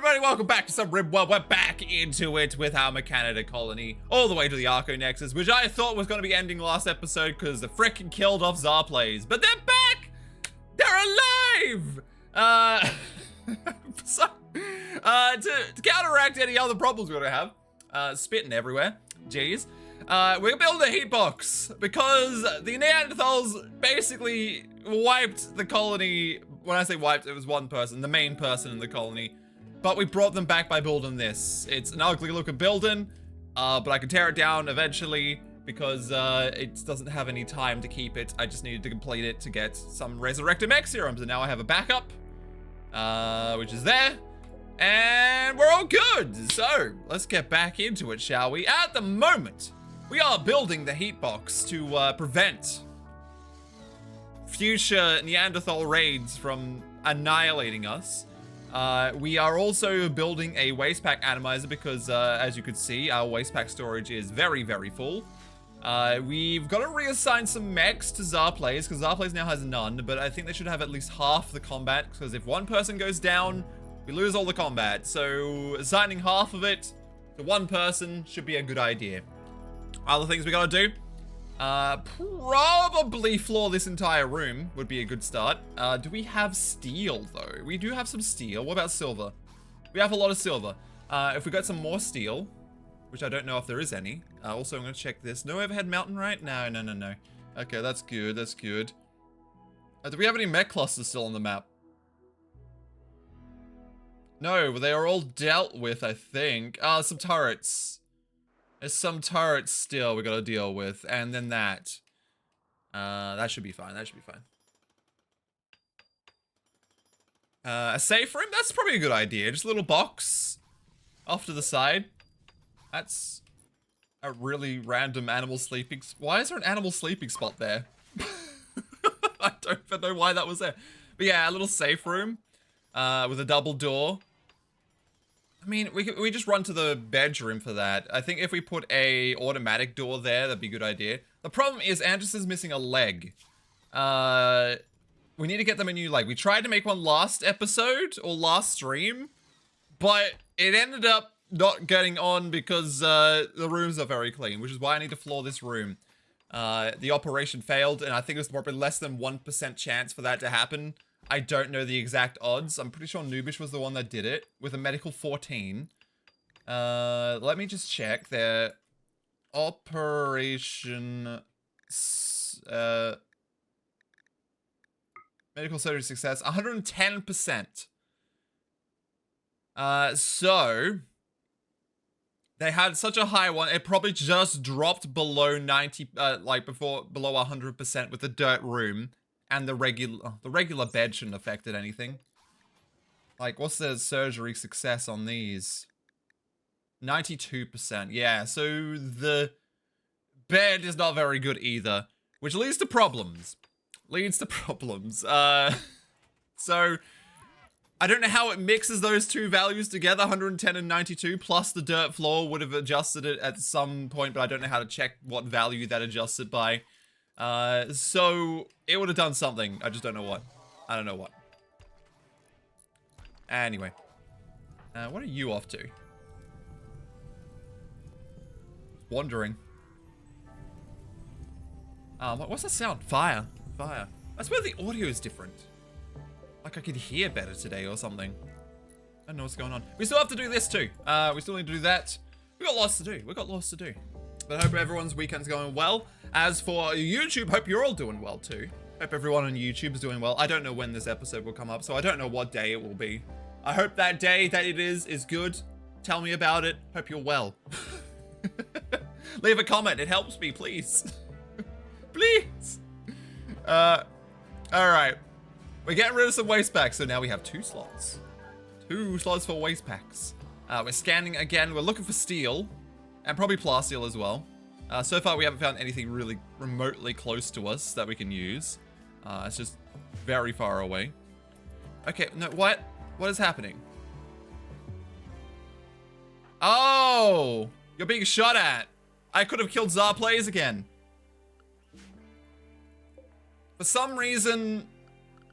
everybody, welcome back to some RimWorld. We're back into it with our Mechanitor colony, all the way to the Archonexus, which I thought was going to be ending last episode because the frickin' killed off Zarplays, but they're back! They're alive! To counteract any other problems we're gonna have, spitting everywhere, jeez, we're building a heat box because the Neanderthals basically wiped the colony. When I say wiped, it was one person, the main person in the colony, but we brought them back by building this. It's an ugly looking building, but I can tear it down eventually because it doesn't have any time to keep it. I just needed to complete it to get some resurrected mech serums, and now I have a backup, which is there. And we're all good. So let's get back into it, shall we? At the moment, we are building the heat box to prevent future Neanderthal raids from annihilating us. We are also building a waste pack atomizer because, as you could see, our waste pack storage is very, very full. We've got to reassign some mechs to Zarplays because Zarplays now has none, but I think they should have at least half the combat because if one person goes down, we lose all the combat. So assigning half of it to one person should be a good idea. Other things we gotta do, probably floor this entire room would be a good start. Do we have steel though? We do have some steel. What about silver? We have a lot of silver. If we got some more steel, which I don't know if there is any. Also, I'm gonna check this. No overhead mountain, right? No. Okay, that's good, that's good. Do we have any mech clusters still on the map? No, they are all dealt with, I think. Some turrets. There's some turrets still we gotta deal with, and then that. That should be fine, that should be fine. A safe room? That's probably a good idea. Just a little box off to the side. That's a really random animal sleeping... Why is there an animal sleeping spot there? I don't even know why that was there. But yeah, a little safe room with a double door. I mean, we just run to the bedroom for that. I think if we put a automatic door there, that'd be a good idea. The problem is Anderson's missing a leg. We need to get them a new leg. We tried to make one last episode or last stream, but it ended up not getting on because the rooms are very clean, which is why I need to floor this room. The operation failed, and I think there's probably less than 1% chance for that to happen. I don't know the exact odds. I'm pretty sure Noobish was the one that did it with a medical 14. Let me just check their operation. Medical surgery success 110%. So they had such a high one, it probably just dropped below 90, like below 100% with the dirt room. And the regular bed shouldn't have affected anything. Like, what's the surgery success on these? 92%. Yeah, so the bed is not very good either, which leads to problems. So I don't know how it mixes those two values together, 110 and 92, plus the dirt floor would have adjusted it at some point, but I don't know how to check what value that adjusts it by. So it would have done something. I just don't know what. I don't know what. Anyway. What are you off to? Wandering. What's that sound? Fire. Fire. That's where the audio is different. Like I could hear better today or something. I don't know what's going on. We still have to do this too. We still need to do that. We got lots to do. We got lots to do. But I hope everyone's weekend's going well. As for YouTube, hope you're all doing well too. Hope everyone on YouTube is doing well. I don't know when this episode will come up, so I don't know what day it will be. I hope that day that it is good. Tell me about it. Hope you're well. Leave a comment. It helps me, please. Please. Alright. We're getting rid of some waste packs, so now we have 2 slots. 2 slots for waste packs. We're scanning again. We're looking for steel. And probably plasteel as well. So far we haven't found anything really remotely close to us that we can use. It's just very far away. Okay, no, what? What is happening? Oh! You're being shot at! I could have killed Zarplays again. For some reason,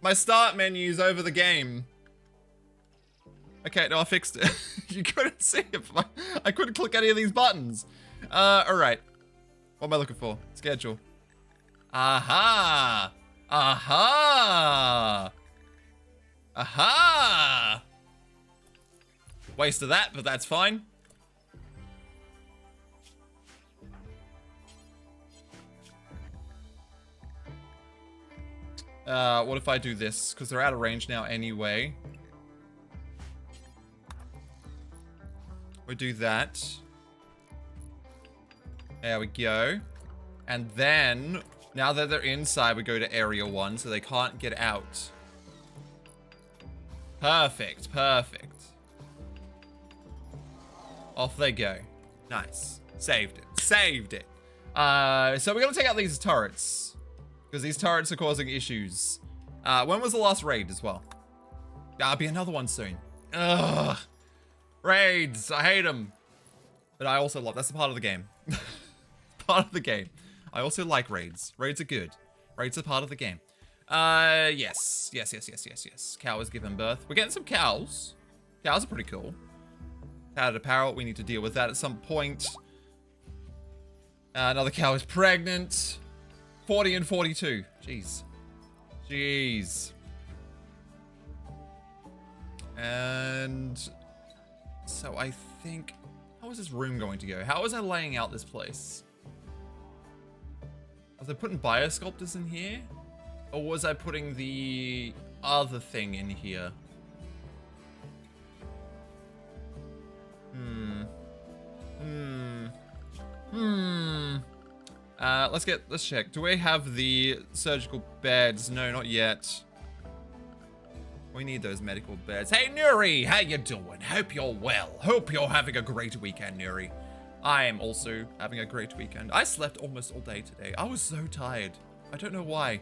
my start menu's over the game. Okay, no, I fixed it. You couldn't see it. I couldn't click any of these buttons. Alright. What am I looking for? Schedule. Aha! Aha! Aha! Waste of that, but that's fine. What if I do this? Because they're out of range now anyway. We do that. There we go. And then, now that they're inside, we go to area 1, so they can't get out. Perfect, perfect. Off they go. Nice. Saved it. Saved it. So we're gonna take out these turrets. Because these turrets are causing issues. When was the last raid as well? There'll be another one soon. Ugh. Raids. I hate them. But I also love, that's a part of the game. Part of the game. I also like raids. Raids are good. Raids are part of the game. Yes. Yes. Cow is given birth. We're getting some cows. Cows are pretty cool. Powdered apparel. We need to deal with that at some point. Another cow is pregnant. 40 and 42. Jeez. Jeez. And so I think, how is this room going to go? How was I laying out this place? Was I putting biosculptors in here? Or was I putting the other thing in here? Let's check. Do we have the surgical beds? No, not yet. We need those medical beds. Hey, Nuri, how you doing? Hope you're well. Hope you're having a great weekend, Nuri. I am also having a great weekend. I slept almost all day today. I was so tired. I don't know why.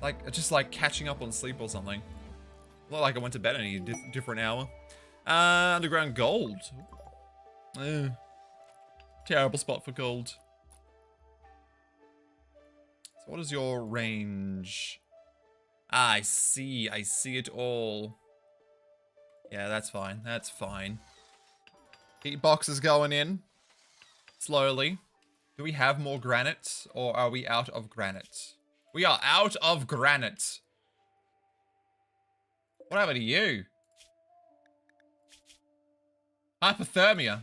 Like, just like catching up on sleep or something. Not like I went to bed any different hour. Underground gold. Terrible spot for gold. So what is your range? Ah, I see it all. Yeah, that's fine, that's fine. Heat box is going in. Slowly. Do we have more granite, or are we out of granite? We are out of granite. What happened to you? Hypothermia,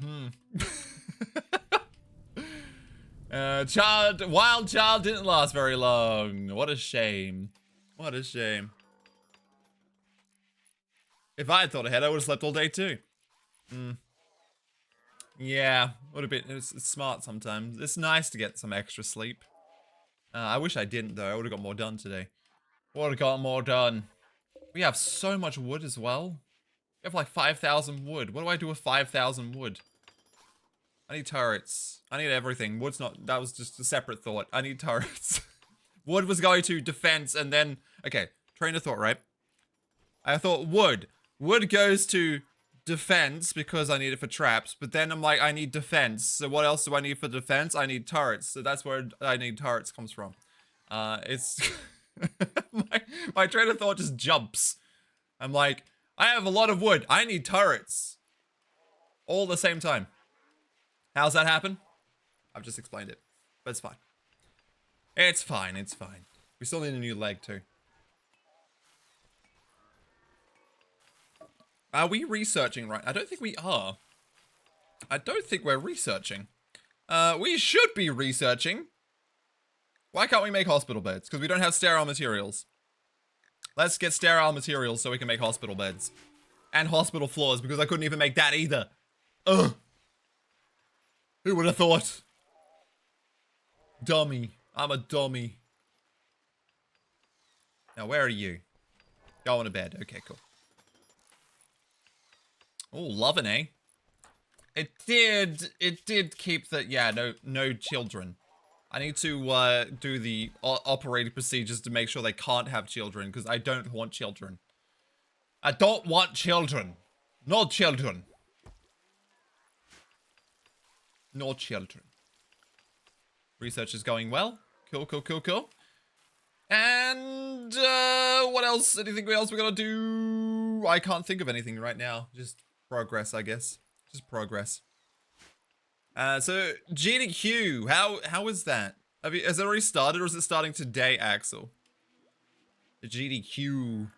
wild child didn't last very long. What a shame. What a shame. If I had thought ahead, I would have slept all day too. Yeah, would have been. It's smart sometimes. It's nice to get some extra sleep. I wish I didn't though. I would have got more done today. Would have got more done. We have so much wood as well. We have like 5,000 wood. What do I do with 5,000 wood? I need turrets. I need everything. Wood's not. That was just a separate thought. I need turrets. Wood was going to defense and then. Okay, train of thought, right? I thought wood. Wood goes to defense because I need it for traps, but then I'm like, I need defense. So what else do I need for defense? I need turrets. So that's where I need turrets comes from. It's my train of thought just jumps. I'm like, I have a lot of wood. I need turrets. All at the same time. How's that happen? I've just explained it, but it's fine. It's fine, it's fine. We still need a new leg too. Are we researching right? I don't think we are. I don't think we're researching. We should be researching. Why can't we make hospital beds? Because we don't have sterile materials. Let's get sterile materials so we can make hospital beds. And hospital floors, because I couldn't even make that either. Ugh. Who would have thought? Dummy. I'm a dummy. Now, where are you? Going to bed. Okay, cool. Oh, loving, eh? It did keep the, yeah, no children. I need to do the operating procedures to make sure they can't have children, because I don't want children. I don't want children. No children. No children. Research is going well. Cool, cool, cool, cool. And, what else? Anything else we gotta do? I can't think of anything right now. Just progress, I guess. Just progress. So GDQ, how is that? Has it already started, or is it starting today, Axel? The GDQ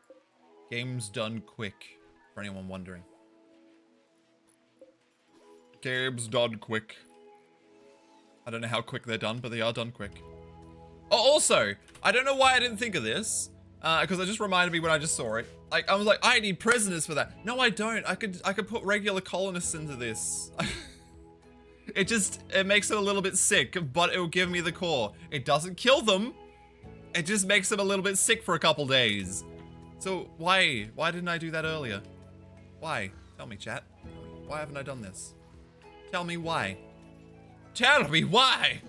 game's done quick, for anyone wondering. Game's done quick. I don't know how quick they're done, but they are done quick. Oh, also, I don't know why I didn't think of this, because it just reminded me when I just saw it. Like, I was like, I need prisoners for that. No, I don't. I could put regular colonists into this. It makes it a little bit sick, but it will give me the core. It doesn't kill them. It just makes them a little bit sick for a couple days. So why didn't I do that earlier? Why? Tell me, chat. Why haven't I done this? Tell me why. Tell me why.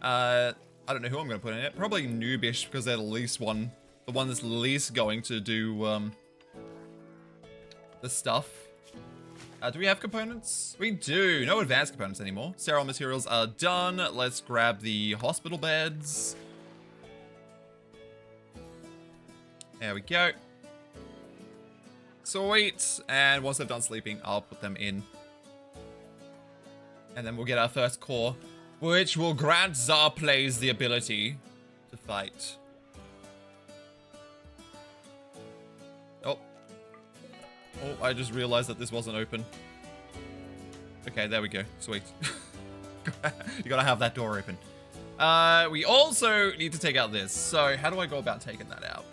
I don't know who I'm gonna put in it. Probably Noobish, because they're the least one. The one that's least going to do the stuff. Do we have components? We do. No advanced components anymore. Sterile materials are done. Let's grab the hospital beds. There we go. Sweet. And once they've done sleeping, I'll put them in. And then we'll get our first core, which will grant Zarplays the ability to fight. Oh, I just realized that this wasn't open. Okay, there we go. Sweet. You gotta have that door open. We also need to take out this. So how do I go about taking that out?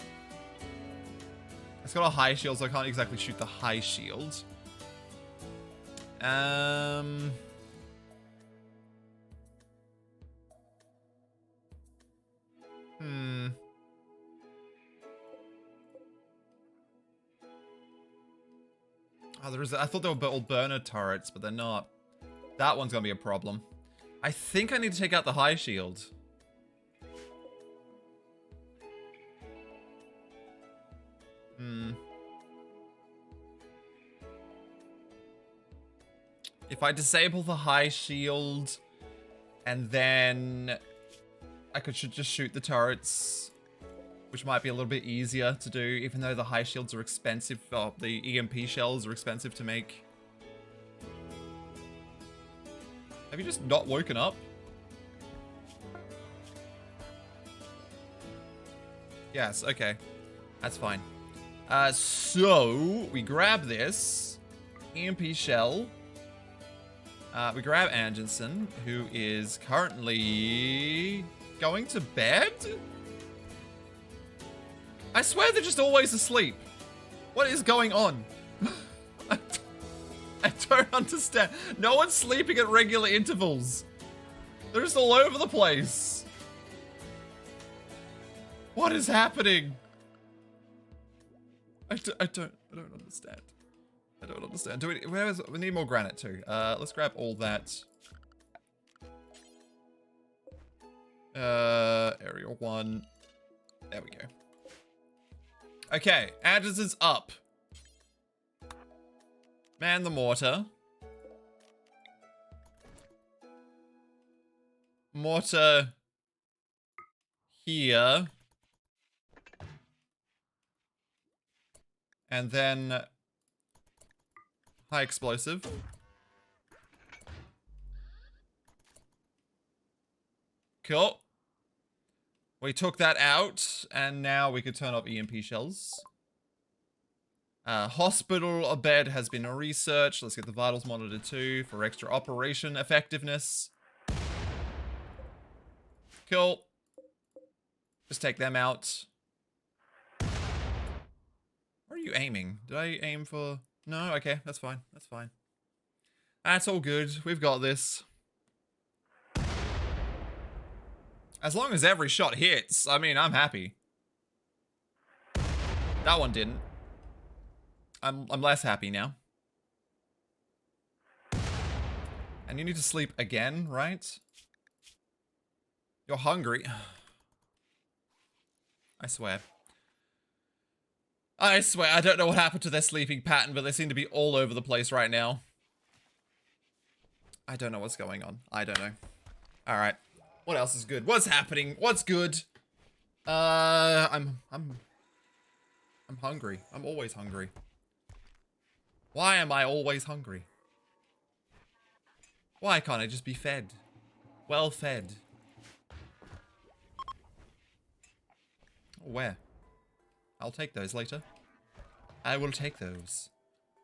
It's got a high shield, so I can't exactly shoot the high shield. Oh, I thought they were all burner turrets, but they're not. That one's gonna be a problem. I think I need to take out the high shield. If I disable the high shield, and then I should just shoot the turrets, which might be a little bit easier to do, even though the high shields are expensive. Oh, the EMP shells are expensive to make. Have you just not woken up? Yes, okay. That's fine. So, we grab this EMP shell. We grab Angensen, who is currently going to bed? I swear they're just always asleep. What is going on? I don't understand. No one's sleeping at regular intervals. They're just all over the place. What is happening? I don't understand. I don't understand. We need more granite too. Let's grab all that. Area 1. There we go. Okay, Anderson's up. Man the mortar. Mortar here. And then high explosive. Cool. We took that out, and now we could turn off EMP shells. Hospital bed has been researched. Let's get the vitals monitored too for extra operation effectiveness. Cool. Just take them out. Where are you aiming? Did I aim for... No? Okay, that's fine. That's fine. That's all good. We've got this. As long as every shot hits, I mean, I'm happy. That one didn't. I'm less happy now. And you need to sleep again, right? You're hungry. I swear. I swear, I don't know what happened to their sleeping pattern, but they seem to be all over the place right now. I don't know what's going on. I don't know. Alright. What else is good? What's happening? What's good? I'm hungry. I'm always hungry. Why am I always hungry? Why can't I just be fed? Well fed. Where? I'll take those later. I will take those.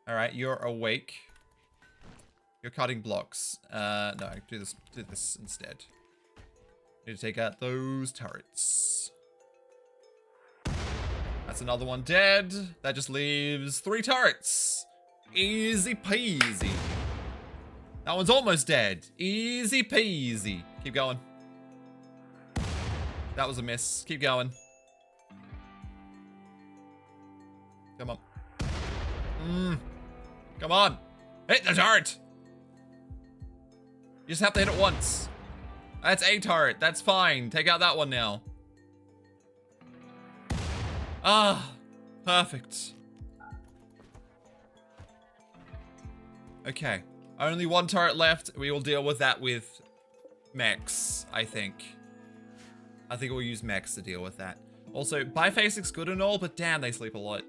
Alright, you're awake. You're cutting blocks. No, do this instead. Need to take out those turrets. That's another one dead. That just leaves 3 turrets. Easy peasy. That one's almost dead. Easy peasy. Keep going. That was a miss. Keep going. Come on. Come on. Hit the turret. You just have to hit it once. That's a turret. That's fine. Take out that one now. Ah, perfect. Okay. Only 1 turret left. We will deal with that with mechs, I think. I think we'll use mechs to deal with that. Also, bifacic's good and all, but damn, they sleep a lot.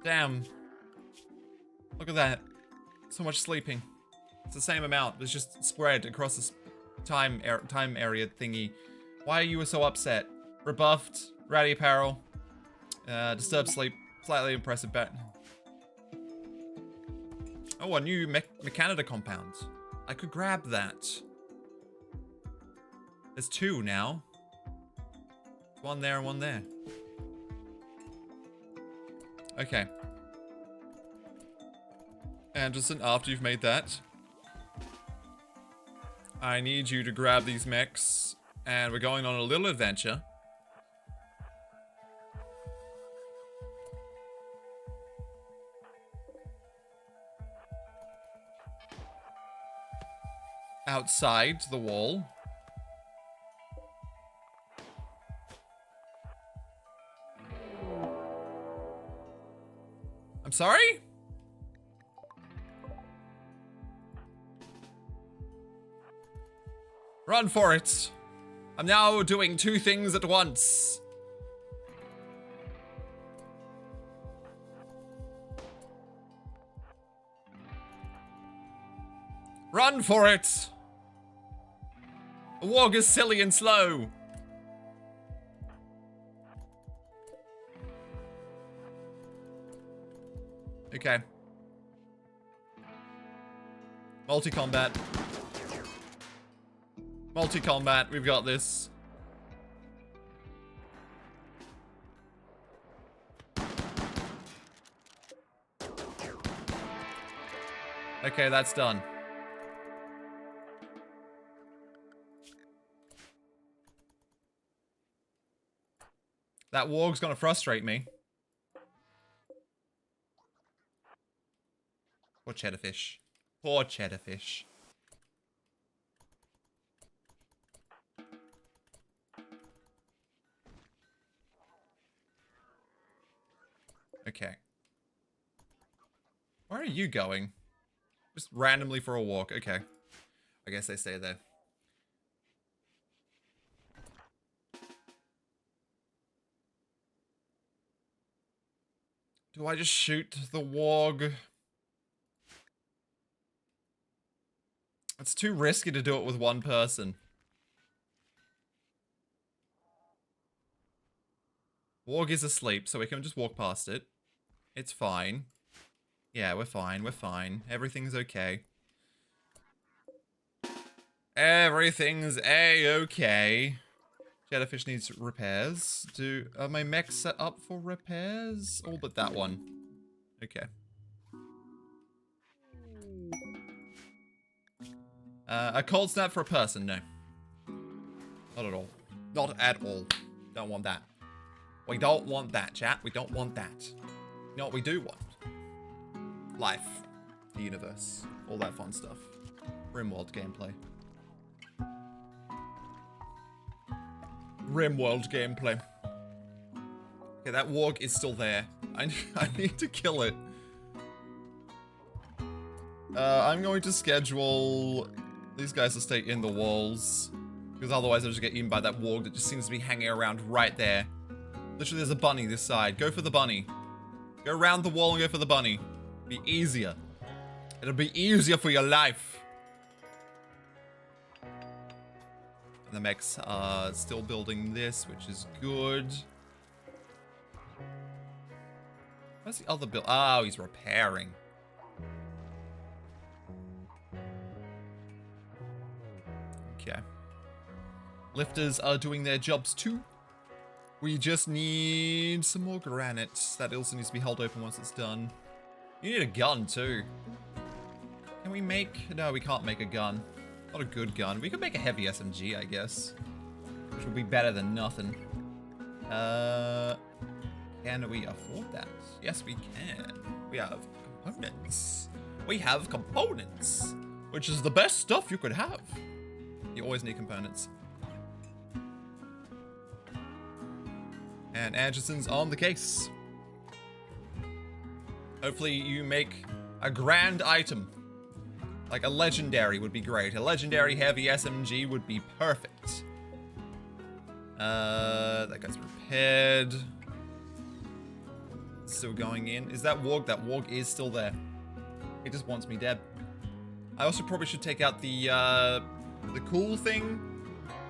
Damn. Look at that. So much sleeping. It's the same amount. It's just spread across this time area thingy. Why are you so upset? Rebuffed. Ratty apparel. Disturbed sleep. Slightly impressive bet. Oh, a new Mechanitor compound. I could grab that. There's 2 now. 1 there and 1 there. Okay. Anderson, after you've made that, I need you to grab these mechs, and we're going on a little adventure. Outside the wall. I'm sorry? Run for it. I'm now doing 2 things at once. Run for it. A warg is silly and slow. Okay. Multi-combat. Multi-combat, we've got this. Okay, that's done. That warg's gonna frustrate me. Poor cheddarfish. Poor cheddarfish. Okay. Where are you going? Just randomly for a walk. Okay. I guess they stay there. Do I just shoot the warg? It's too risky to do it with 1 person. Warg is asleep, so we can just walk past it. It's fine. Yeah, we're fine. We're fine. Everything's okay. Everything's a-okay. Jellyfish needs repairs. Are my mechs set up for repairs? All but that one. Okay. A cold snap for a person? No. Not at all. Not at all. Don't want that. We don't want that, chat. We don't want that. You know what we do want? Life. The universe. All that fun stuff. RimWorld gameplay. RimWorld gameplay. Okay, that warg is still there. I need to kill it. I'm going to schedule these guys to stay in the walls, because otherwise they'll just get eaten by that warg that just seems to be hanging around right there. Literally, there's a bunny this side. Go for the bunny. Go around the wall and go for the bunny. Be easier. It'll be easier for your life. And the mechs are still building this, which is good. Where's the other build? Oh, he's repairing. Okay. Lifters are doing their jobs too. We just need some more granite. That also needs to be held open once it's done. You need a gun too. Can we make... No, we can't make a gun. Not a good gun. We could make a heavy SMG, I guess. Which would be better than nothing. Can we afford that? Yes, we can. We have components. We have components. Which is the best stuff you could have. You always need components. And Anderson's on the case. Hopefully you make a grand item. Like a legendary would be great. A legendary heavy SMG would be perfect. That guy's repaired. Still going in. Is that warg? That warg is still there. He just wants me dead. I also probably should take out the cool thing.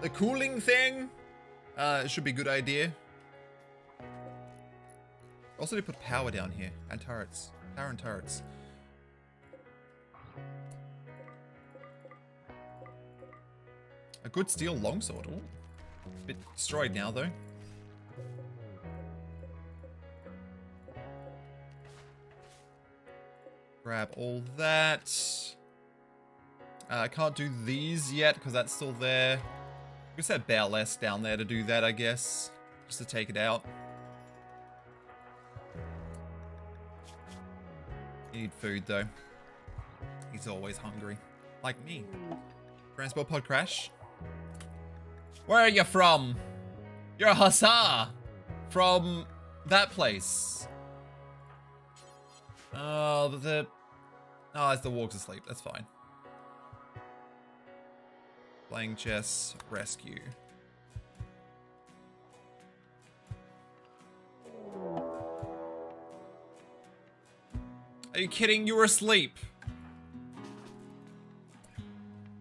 The cooling thing. It should be a good idea. Also, they put power down here and turrets. Power and turrets. A good steel longsword. Ooh. A bit destroyed now, though. Grab all that. I can't do these yet because that's still there. We set bear less down there to do that, I guess. Just to take it out. You need food, though. He's always hungry. Like me. Transport pod crash. Where are you from? You're a hussar. From that place. Oh, but the... Oh, it's the warg's asleep. That's fine. Playing chess. Rescue. Are you kidding? You were asleep.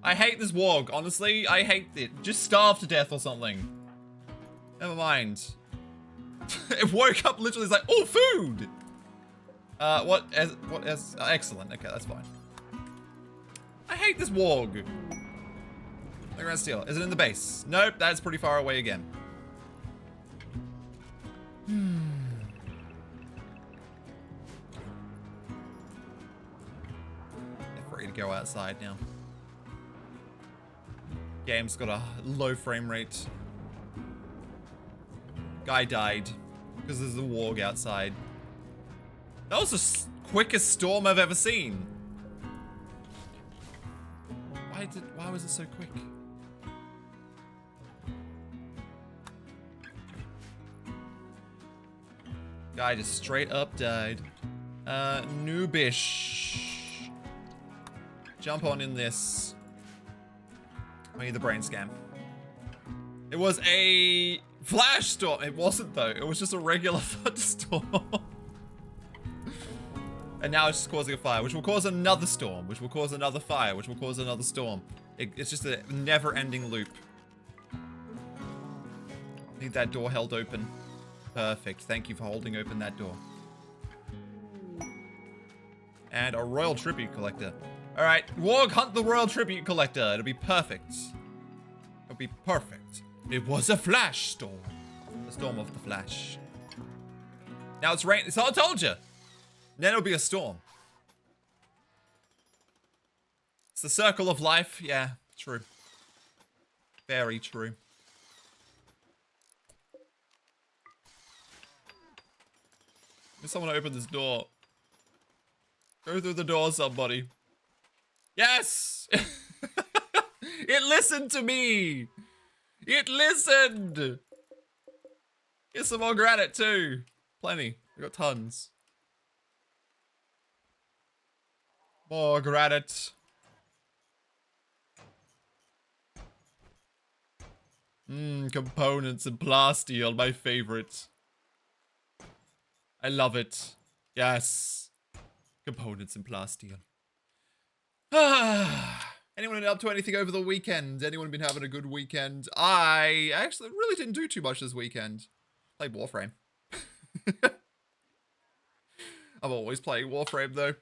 I hate this warg. Honestly, I hate it. Just starve to death or something. Never mind. It woke up literally, it's like, oh, food! What is, excellent. Okay, that's fine. I hate this warg. Underground steel. Is it in the base? Nope, that's pretty far away again. They're free to go outside now. Game's got a low frame rate. Guy died because there's a warg outside. That was the quickest storm I've ever seen. Why was it so quick? Guy just straight up died. Noobish. Jump on in this. I need the brain scan. It was a flash storm. It wasn't though. It was just a regular thunderstorm. And now it's just causing a fire, which will cause another storm, which will cause another fire, which will cause another storm. It's just a never-ending loop. Need that door held open. Perfect. Thank you for holding open that door. And a royal tribute collector. Alright, warg, hunt the royal tribute collector. It'll be perfect. It'll be perfect. It was a flash storm. The storm of the flash. Now it's rain. So I told you. Then it'll be a storm. It's the circle of life. Yeah, true. Very true. There's someone to open this door. Go through the door, somebody. Yes! It listened to me! It listened! Get some more granite too. Plenty. We got tons. More granite. Components and plasteel, my favorite. I love it. Yes. Components and plasteel. Anyone up to anything over the weekend? Anyone been having a good weekend? I actually really didn't do too much this weekend. Played Warframe. I'm always playing Warframe though.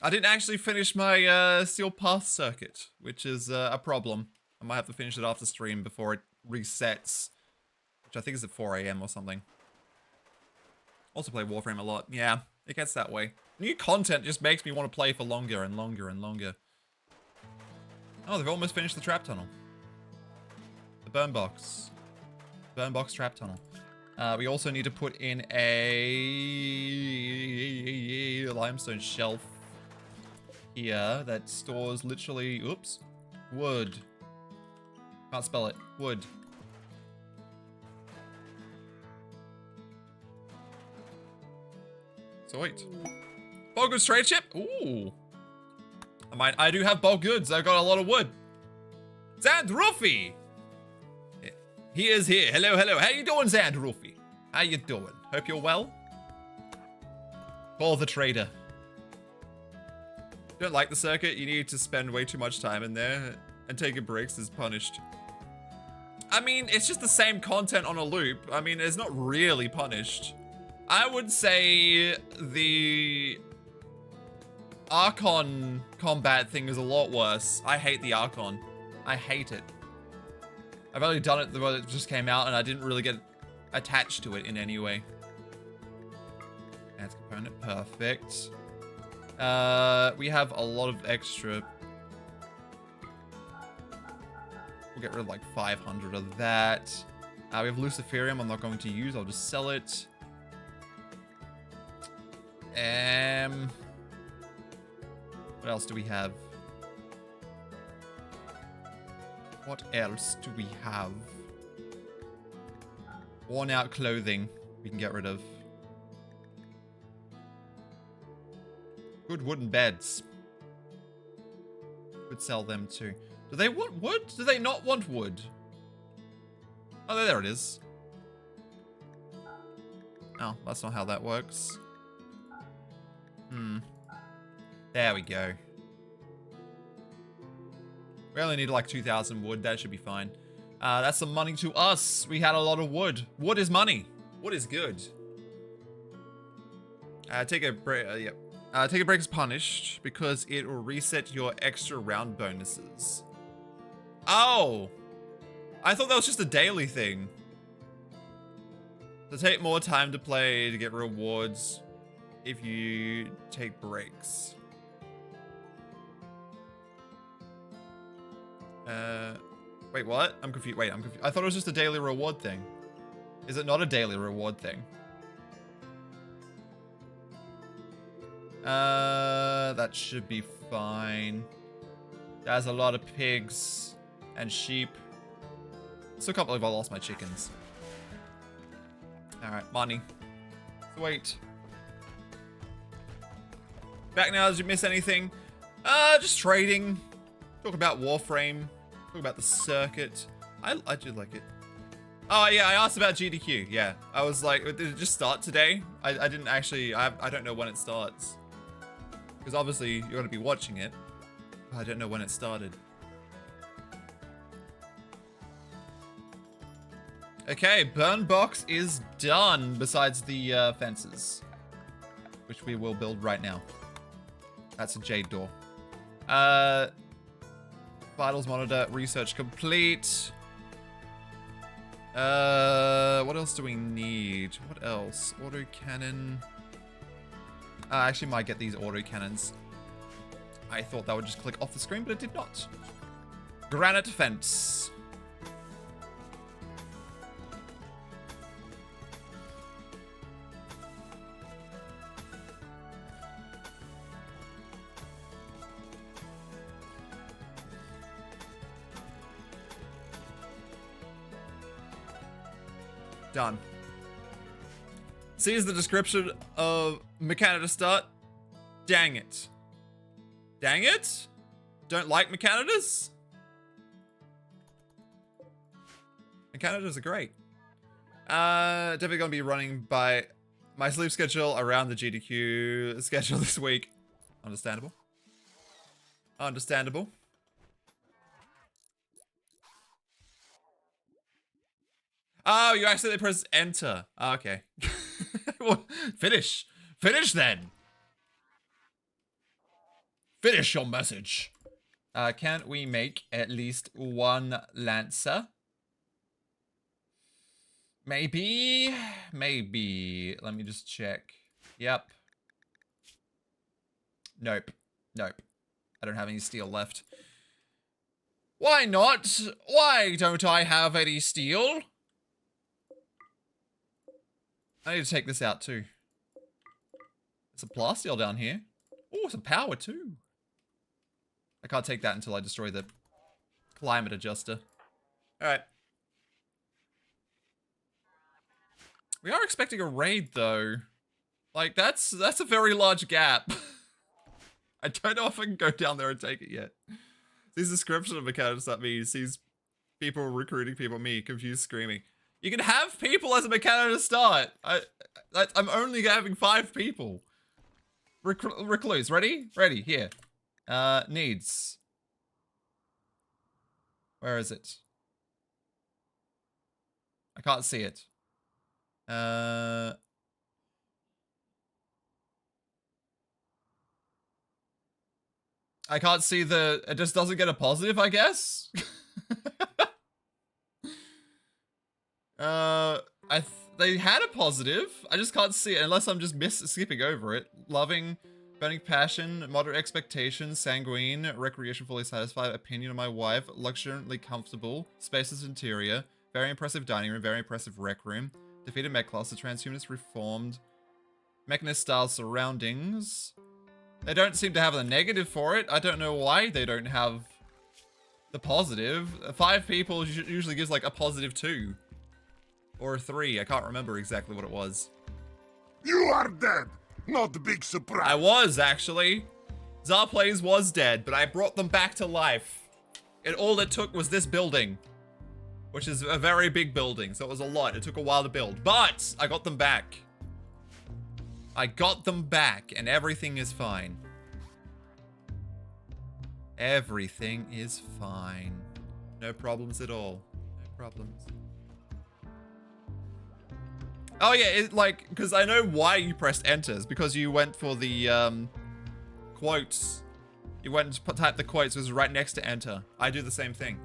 I didn't actually finish my Steel Path circuit, which is a problem. I might have to finish it after stream before it resets, which I think is at 4 AM or something. Also play Warframe a lot. Yeah, it gets that way. New content just makes me want to play for longer and longer and longer. Oh, they've almost finished the trap tunnel. The burn box. Burn box trap tunnel. We also need to put in a limestone shelf here that stores literally, oops, wood. Can't spell it. Wood. Sweet. Bulk goods trade ship? Ooh. I do have bulk goods. I've got a lot of wood. Zandrufi! He is here. Hello, hello. How you doing, Zandrufi? How you doing? Hope you're well. Call the trader. Don't like the circuit? You need to spend way too much time in there, and taking breaks is punished. I mean, it's just the same content on a loop. I mean, it's not really punished. I would say the Archon combat thing is a lot worse. I hate the Archon. I hate it. I've only done it the way it just came out and I didn't really get attached to it in any way. Adds component, perfect. We have a lot of extra. We'll get rid of like 500 of that. We have Luciferium I'm not going to use, I'll just sell it. What else do we have? What else do we have? Worn out clothing we can get rid of. Good wooden beds. Could sell them too. Do they want wood? Do they not want wood? Oh, there it is. Oh, that's not how that works. There we go. We only need like 2,000 wood. That should be fine. That's some money to us. We had a lot of wood. Wood is money. Wood is good. Take a break. Yep. Take a break is punished because it will reset your extra round bonuses. Oh! I thought that was just a daily thing. To take more time to play to get rewards if you take breaks. Wait, what? I'm confused. Wait, I'm confused. I thought it was just a daily reward thing. Is it not a daily reward thing? That should be fine. There's a lot of pigs and sheep. Still can't believe I lost my chickens. Alright, money. Sweet. Back now, did you miss anything? Just trading. Talk about Warframe. Talk about the circuit. I do like it. Oh yeah, I asked about GDQ. Yeah, I was like, did it just start today? I didn't actually, I don't know when it starts. Because obviously you're going to be watching it. I don't know when it started. Okay, burn box is done besides the fences. Which we will build right now. That's a jade door. Vitals monitor, research complete. What else do we need? What else? Autocannon. I actually might get these autocannons. I thought that would just click off the screen, but it did not. Granite fence. Done. Sees the description of Mechanitor start. Dang it. Dang it? Don't like Mechanitors? Mechanitors are great. Definitely gonna be running by my sleep schedule around the GDQ schedule this week. Understandable. Understandable. Oh, you accidentally press enter. Oh, okay. Well, finish. Finish then. Finish your message. Can we make at least one Lancer? Maybe. Maybe. Let me just check. Yep. Nope. Nope. I don't have any steel left. Why not? Why don't I have any steel? I need to take this out too. There's a plasteel down here. Oh, some power too. I can't take that until I destroy the climate adjuster. Alright. We are expecting a raid though. Like, that's a very large gap. I don't know if I can go down there and take it yet. This description of Mechanitor that means sees people recruiting people, me, confused, screaming. You can have people as a Mechanitor start. I'm only having 5 people. Recluse, ready? Ready, here. Needs. Where is it? I can't see it. I can't see the... It just doesn't get a positive, I guess? They had a positive. I just can't see it unless I'm just skipping over it. Loving, burning passion, moderate expectations, sanguine, recreation fully satisfied, opinion of my wife, luxuriantly comfortable, spacious interior, very impressive dining room, very impressive rec room, defeated mech class, the transhumanist reformed, mechanist style surroundings. They don't seem to have a negative for it. I don't know why they don't have the positive. 5 people usually gives like a positive 2. Or 3, I can't remember exactly what it was. You are dead! Not a big surprise! I was, actually. Zarplays was dead, but I brought them back to life. All it took was this building. Which is a very big building, so it was a lot. It took a while to build, but I got them back. I got them back, and everything is fine. Everything is fine. No problems at all. No problems. Oh yeah, because I know why you pressed enter. It's because you went for the, quotes. You went and typed the quotes, it was right next to enter. I do the same thing.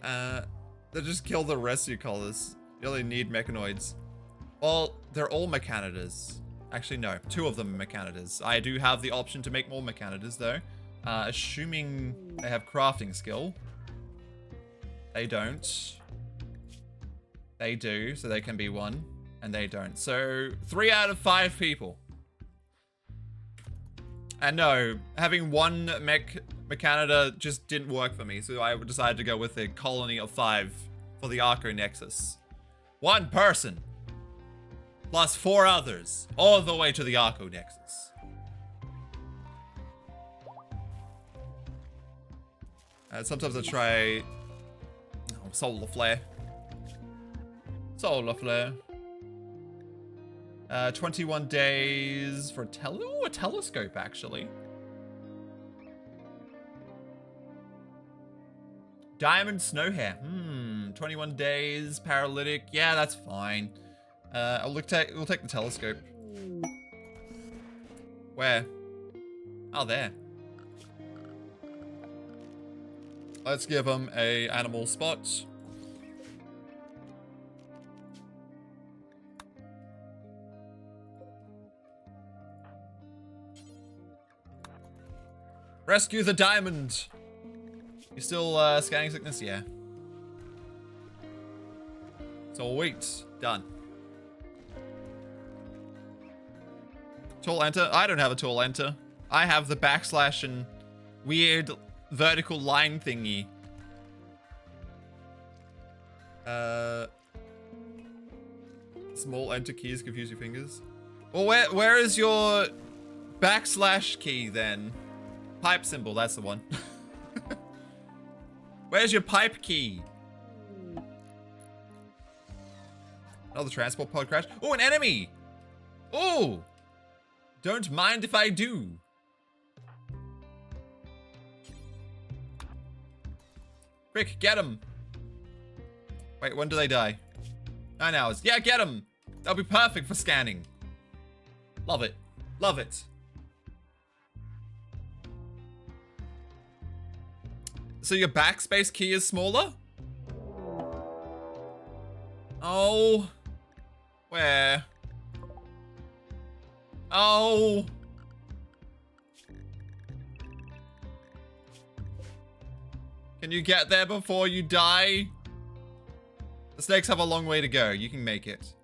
They just kill the rest of your colors. You only need Mechanoids. Well, they're all Mechanitors. Actually, no. 2 of them are Mechanitors. I do have the option to make more Mechanitors, though. Assuming they have crafting skill. They don't. They do, so they can be 1. And they don't. So, 3 out of 5 people. And no, having 1 Mechanitor just didn't work for me, so I decided to go with a colony of 5 for the Archonexus. 1 person. Plus 4 others. All the way to the Archonexus. Sometimes I try... Oh, Solar Flare. Solar Flare. 21 days for a telescope, actually. Diamond snow hair. 21 days, paralytic. Yeah, that's fine. We'll take the telescope. Where? Oh, there. Let's give him a animal spot. Rescue the diamond. You still scanning sickness? Yeah. So wait. Done. Tool enter? I don't have a tool enter. I have the backslash and weird vertical line thingy. Small enter keys confuse your fingers. Well, where is your backslash key then? Pipe symbol, that's the one. Where's your pipe key? Another transport pod crash. Oh, an enemy! Oh! Don't mind if I do. Quick, get them. Wait, when do they die? 9 hours. Yeah, get them. That'll be perfect for scanning. Love it. Love it. So your backspace key is smaller? Oh. Where? Oh. Can you get there before you die? The snakes have a long way to go. You can make it.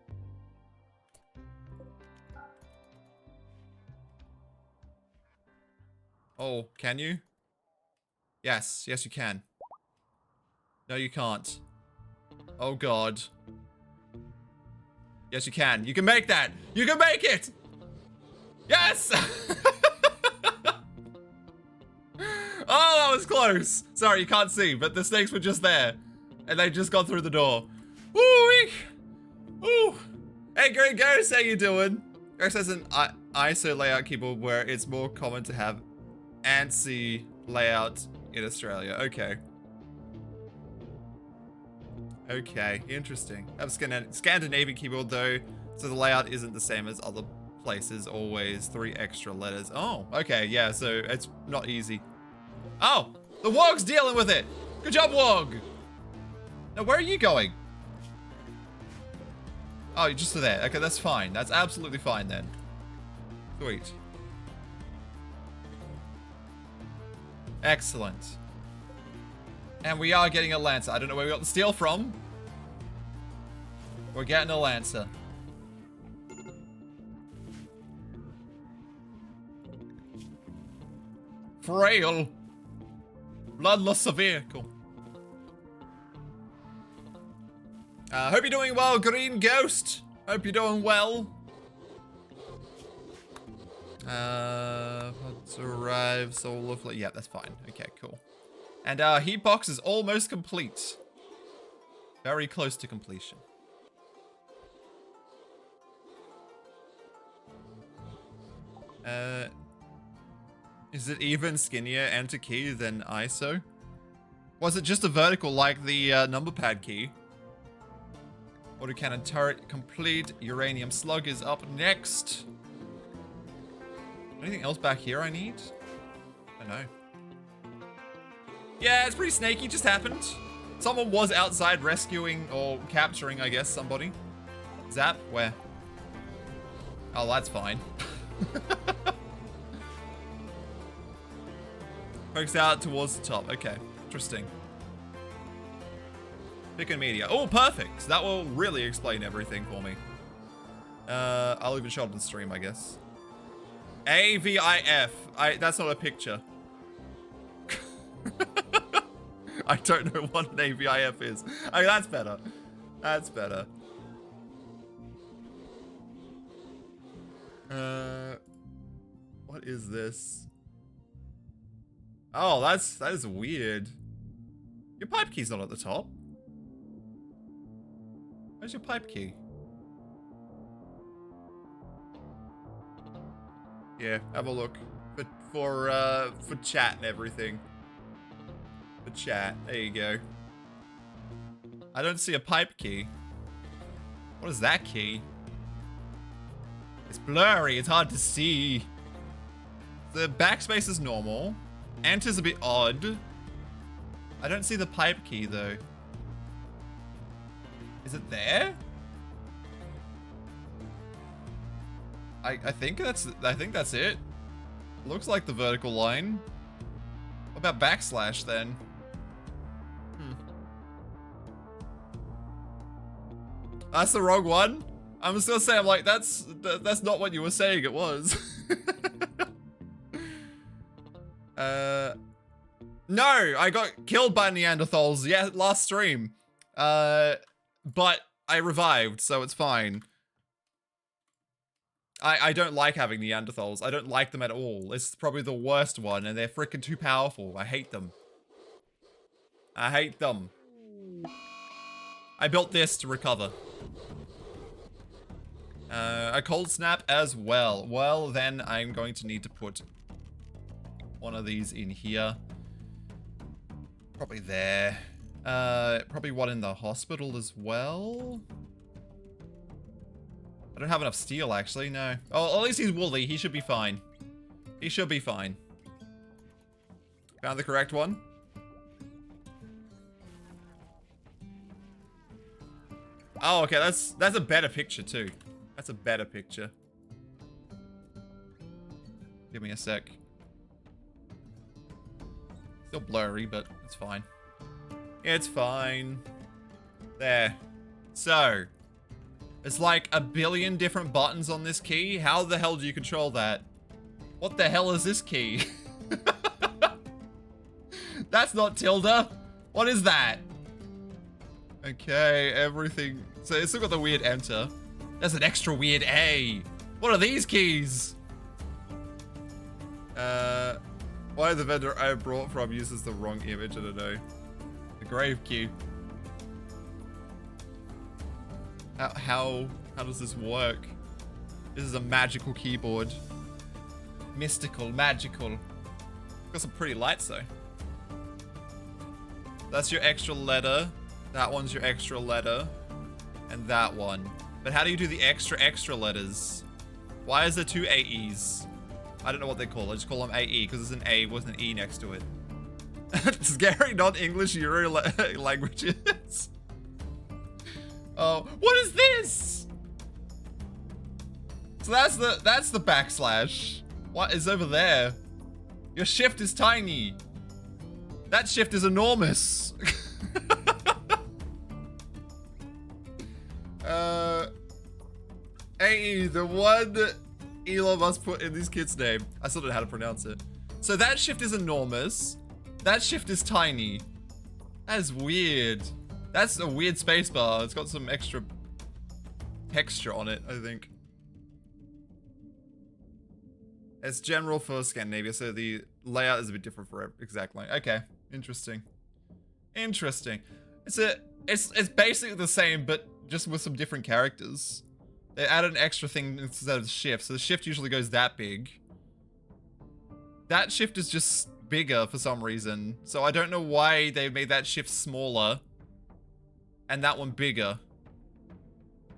Oh, can you? Yes. Yes, you can. No, you can't. Oh, God. Yes, you can. You can make that. You can make it! Yes! Oh, that was close. Sorry, you can't see, but the snakes were just there. And they just got through the door. Woo-wee! Woo! Hey, Green Ghost, how you doing? Ghost has an ISO layout keyboard where it's more common to have ANSI layout in Australia. Okay. Okay, interesting. I have a Scandinavian keyboard though, so the layout isn't the same as other places. Always 3 extra letters. Oh, okay, yeah, so it's not easy. Oh, the Wog's dealing with it. Good job, Wog. Now, where are you going? Oh, you're just there. Okay, that's fine. That's absolutely fine then. Sweet. Excellent. And we are getting a Lancer. I don't know where we got the steel from. We're getting a Lancer. Frail. Bloodlust vehicle. Hope you're doing well, Green Ghost. Hope you're doing well. Let's arrive, solar flare. Yeah, that's fine. Okay, cool. And our heat box is almost complete. Very close to completion. Is it even skinnier enter key than ISO? Was it just a vertical like the number pad key? Autocannon turret complete. Uranium slug is up next. Anything else back here I need? I don't know. Yeah, it's pretty snaky. Just happened. Someone was outside rescuing or capturing, I guess, somebody. Zap? Where? Oh, that's fine. Pokes out towards the top. Okay, interesting. Pick a media. Oh, perfect. That will really explain everything for me. I'll even show up on stream, I guess. AVIF. That's not a picture. I don't know what an AVIF is. I mean, that's better. That's better. What is this? Oh, that is weird. Your pipe key's not at the top. Where's your pipe key? Yeah, have a look. For chat and everything. For chat. There you go. I don't see a pipe key. What is that key? It's blurry. It's hard to see. The backspace is normal. Enter's a bit odd. I don't see the pipe key though. Is it there? I think that's it. Looks like the vertical line. What about backslash then? That's the wrong one. I'm still saying, like, that's not what you were saying it was. No, I got killed by Neanderthals, yeah, last stream. But I revived, so it's fine. I don't like having Neanderthals. I don't like them at all. It's probably the worst one, and they're freaking too powerful. I hate them. I hate them. I built this to recover. A cold snap as well. Well, then I'm going to need to put one of these in here. Probably there. Probably one in the hospital as well. I don't have enough steel, actually, no. Oh, at least he's woolly. He should be fine. He should be fine. Found the correct one. Oh, okay, that's a better picture, too. That's a better picture. Give me a sec. Still blurry, but it's fine. It's fine. There. So, it's like a billion different buttons on this key. How the hell do you control that? What the hell is this key? That's not tilde. What is that? Okay, everything. So it's still got the weird enter. There's an extra weird A. What are these keys? Why the vendor I brought from uses the wrong image? I don't know. The grave key. How does this work? This is a magical keyboard. Mystical, magical. Got some pretty lights though. That's your extra letter. That one's your extra letter. And that one. But how do you do the extra letters? Why is there two AEs? I don't know what they call it. I just call them AE because there's an A with an E next to it. Scary non-English Euro languages. Oh, what is this? So that's the backslash. What is over there? Your shift is tiny. That shift is enormous. AE, the one Elon Musk put in this kid's name. I still don't know how to pronounce it. So that shift is enormous. That shift is tiny. That is weird. That's a weird spacebar. It's got some extra texture on it, I think. It's general for Scandinavia, so the layout is a bit different for exactly. Okay, interesting. Interesting. It's basically the same, but just with some different characters. They added an extra thing instead of the shift, so the shift usually goes that big. That shift is just bigger for some reason, so I don't know why they made that shift smaller and that one bigger.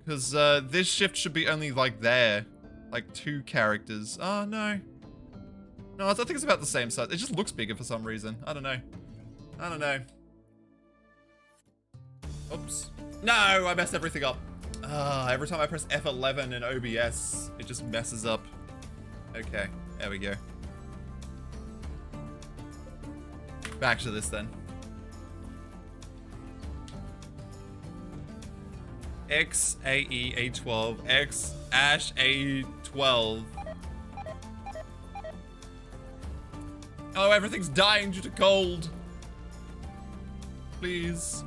Because this shift should be only like there, like 2 characters. Oh no. No, I think it's about the same size. It just looks bigger for some reason. I don't know. I don't know. Oops. No, I messed everything up. Every time I press F11 in OBS, it just messes up. Okay, there we go. Back to this then. X AE A12 X Ash A12. Oh, everything's dying due to cold. Please.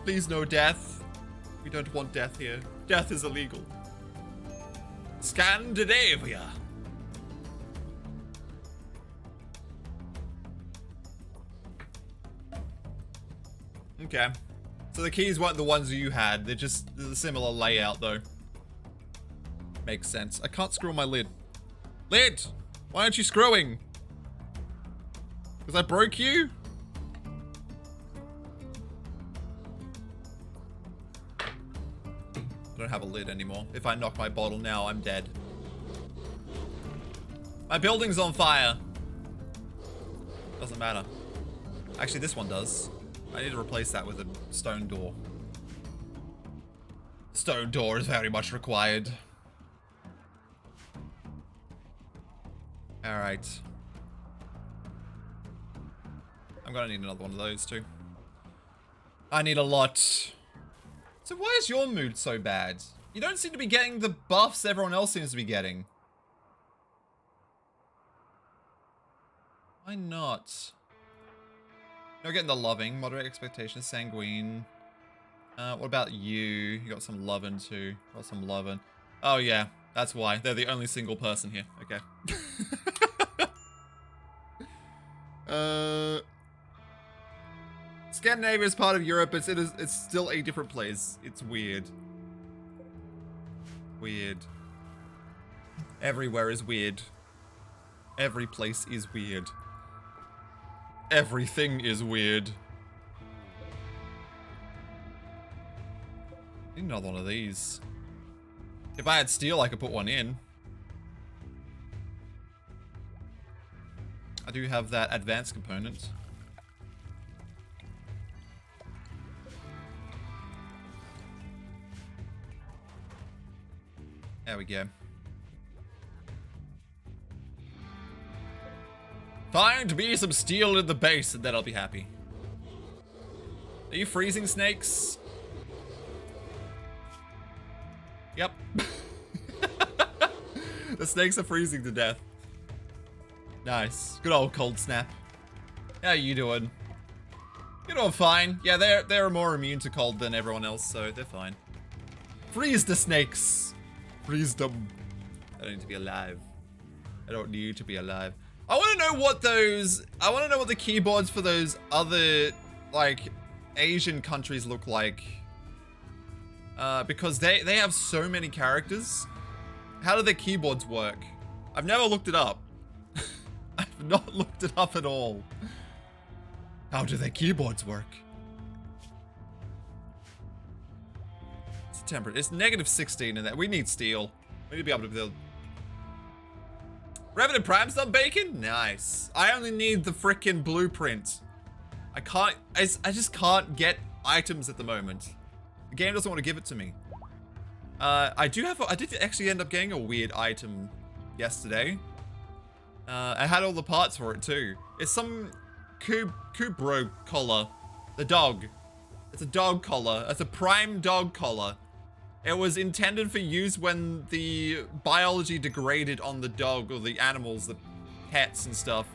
Please no death. We don't want death here. Death is illegal. Scandinavia. Okay. So the keys weren't the ones you had. They're just a similar layout though. Makes sense. I can't screw on my lid. Lid! Why aren't you screwing? Because I broke you? I don't have a lid anymore. If I knock my bottle now, I'm dead. My building's on fire. Doesn't matter. Actually, this one does. I need to replace that with a stone door. Stone door is very much required. Alright. I'm gonna need another one of those too. I need a lot. So why is your mood so bad? You don't seem to be getting the buffs everyone else seems to be getting. Why not? You're getting the loving, moderate expectations, sanguine. What about you? You got some loving too. Got some loving. Oh yeah, that's why. They're the only single person here. Okay. Scandinavia is part of Europe, but it's still a different place. It's weird. Weird. Everywhere is weird. Every place is weird. Everything is weird. Need another one of these. If I had steel, I could put one in. I do have that advanced component. There we go. Find me some steel in the base and then I'll be happy. Are you freezing, snakes? Yep. The snakes are freezing to death. Nice. Good old cold snap. How you doing? You're doing fine. Yeah, they're more immune to cold than everyone else, so they're fine. Freeze the snakes. Freeze them. I don't need to be alive. I don't need to be alive. I want to know what those... I want to know what the keyboards for those other, like, Asian countries look like. Because they have so many characters. How do their keyboards work? I've never looked it up. I've not looked it up at all. How do their keyboards work? It's temperate. It's -16 in that. We need steel. We need to be able to build. Revenant Prime's done bacon? Nice. I only need the frickin' blueprint. I can't. I just can't get items at the moment. The game doesn't want to give it to me. I did actually end up getting a weird item yesterday. I had all the parts for it too. It's some Kubro collar. The dog. It's a dog collar. It's a prime dog collar. It was intended for use when the biology degraded on the dog or the animals, the pets and stuff.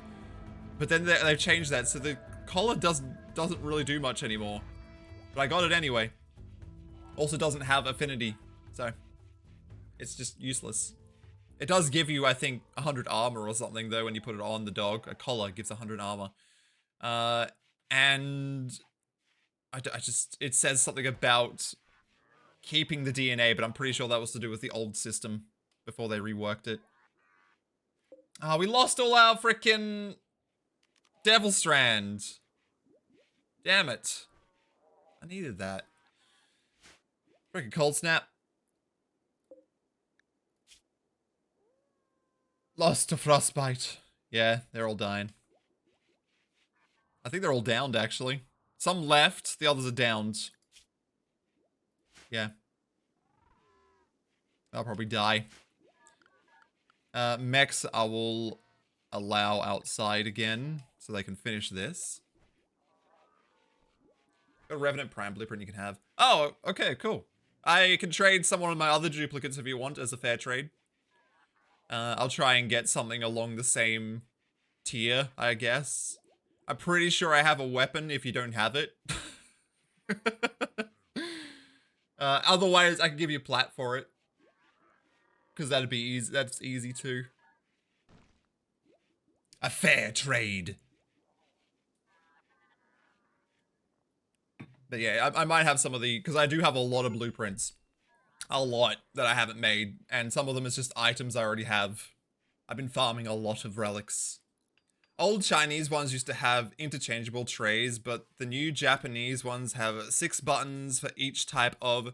But then they've changed that, so the collar doesn't really do much anymore. But I got it anyway. Also doesn't have affinity, so it's just useless. It does give you, I think, 100 armor or something though when you put it on the dog. A collar gives 100 armor. And it says something about keeping the DNA, but I'm pretty sure that was to do with the old system before they reworked it. Oh, we lost all our frickin' Devil Strand. Damn it. I needed that. Frickin' cold snap. Lost to frostbite. Yeah, they're all dying. I think they're all downed, actually. Some left, the others are downed. Yeah. I'll probably die. Mechs I will allow outside again, so they can finish this. Got a Revenant Prime blueprint you can have. Oh, okay, cool. I can trade some of my other duplicates if you want as a fair trade. I'll try and get something along the same tier, I guess. I'm pretty sure I have a weapon if you don't have it. Otherwise, I can give you plat for it. Because that'd be easy. That's easy too. A fair trade. But yeah, I might have some of the... Because I do have a lot of blueprints. A lot that I haven't made. And some of them is just items I already have. I've been farming a lot of relics. Old Chinese ones used to have interchangeable trays, but the new Japanese ones have 6 buttons for each type of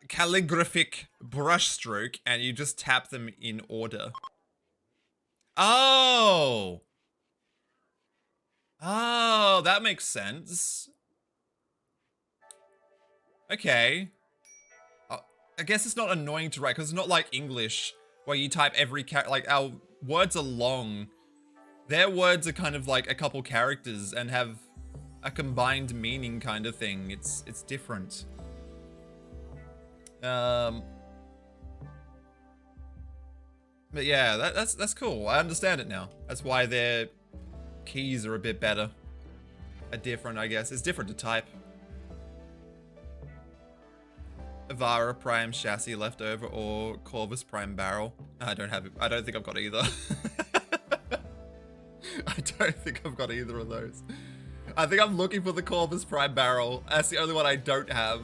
calligraphic brushstroke, and you just tap them in order. Oh! Oh, that makes sense. Okay. I guess it's not annoying to write, because it's not like English, where you type every character. Like, our words are long. Their words are kind of like a couple characters and have a combined meaning kind of thing. It's different. But yeah, that's cool. I understand it now. That's why their keys are a bit better. Different, I guess. It's different to type. Avara Prime chassis left over or Corvus Prime barrel. I don't have it. I don't think I've got either. I don't think I've got either of those. I think I'm looking for the Corvus Prime barrel. That's the only one I don't have.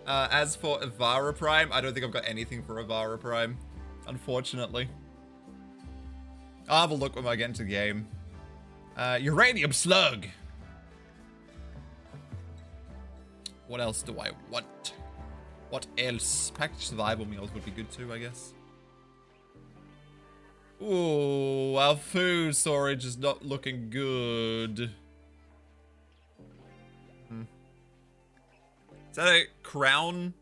As for Avara Prime, I don't think I've got anything for Avara Prime, unfortunately. I'll have a look when I get into the game. Uranium Slug. What else do I want? What else? Packaged survival meals would be good too, I guess. Ooh, our food storage is not looking good. Is that a crown?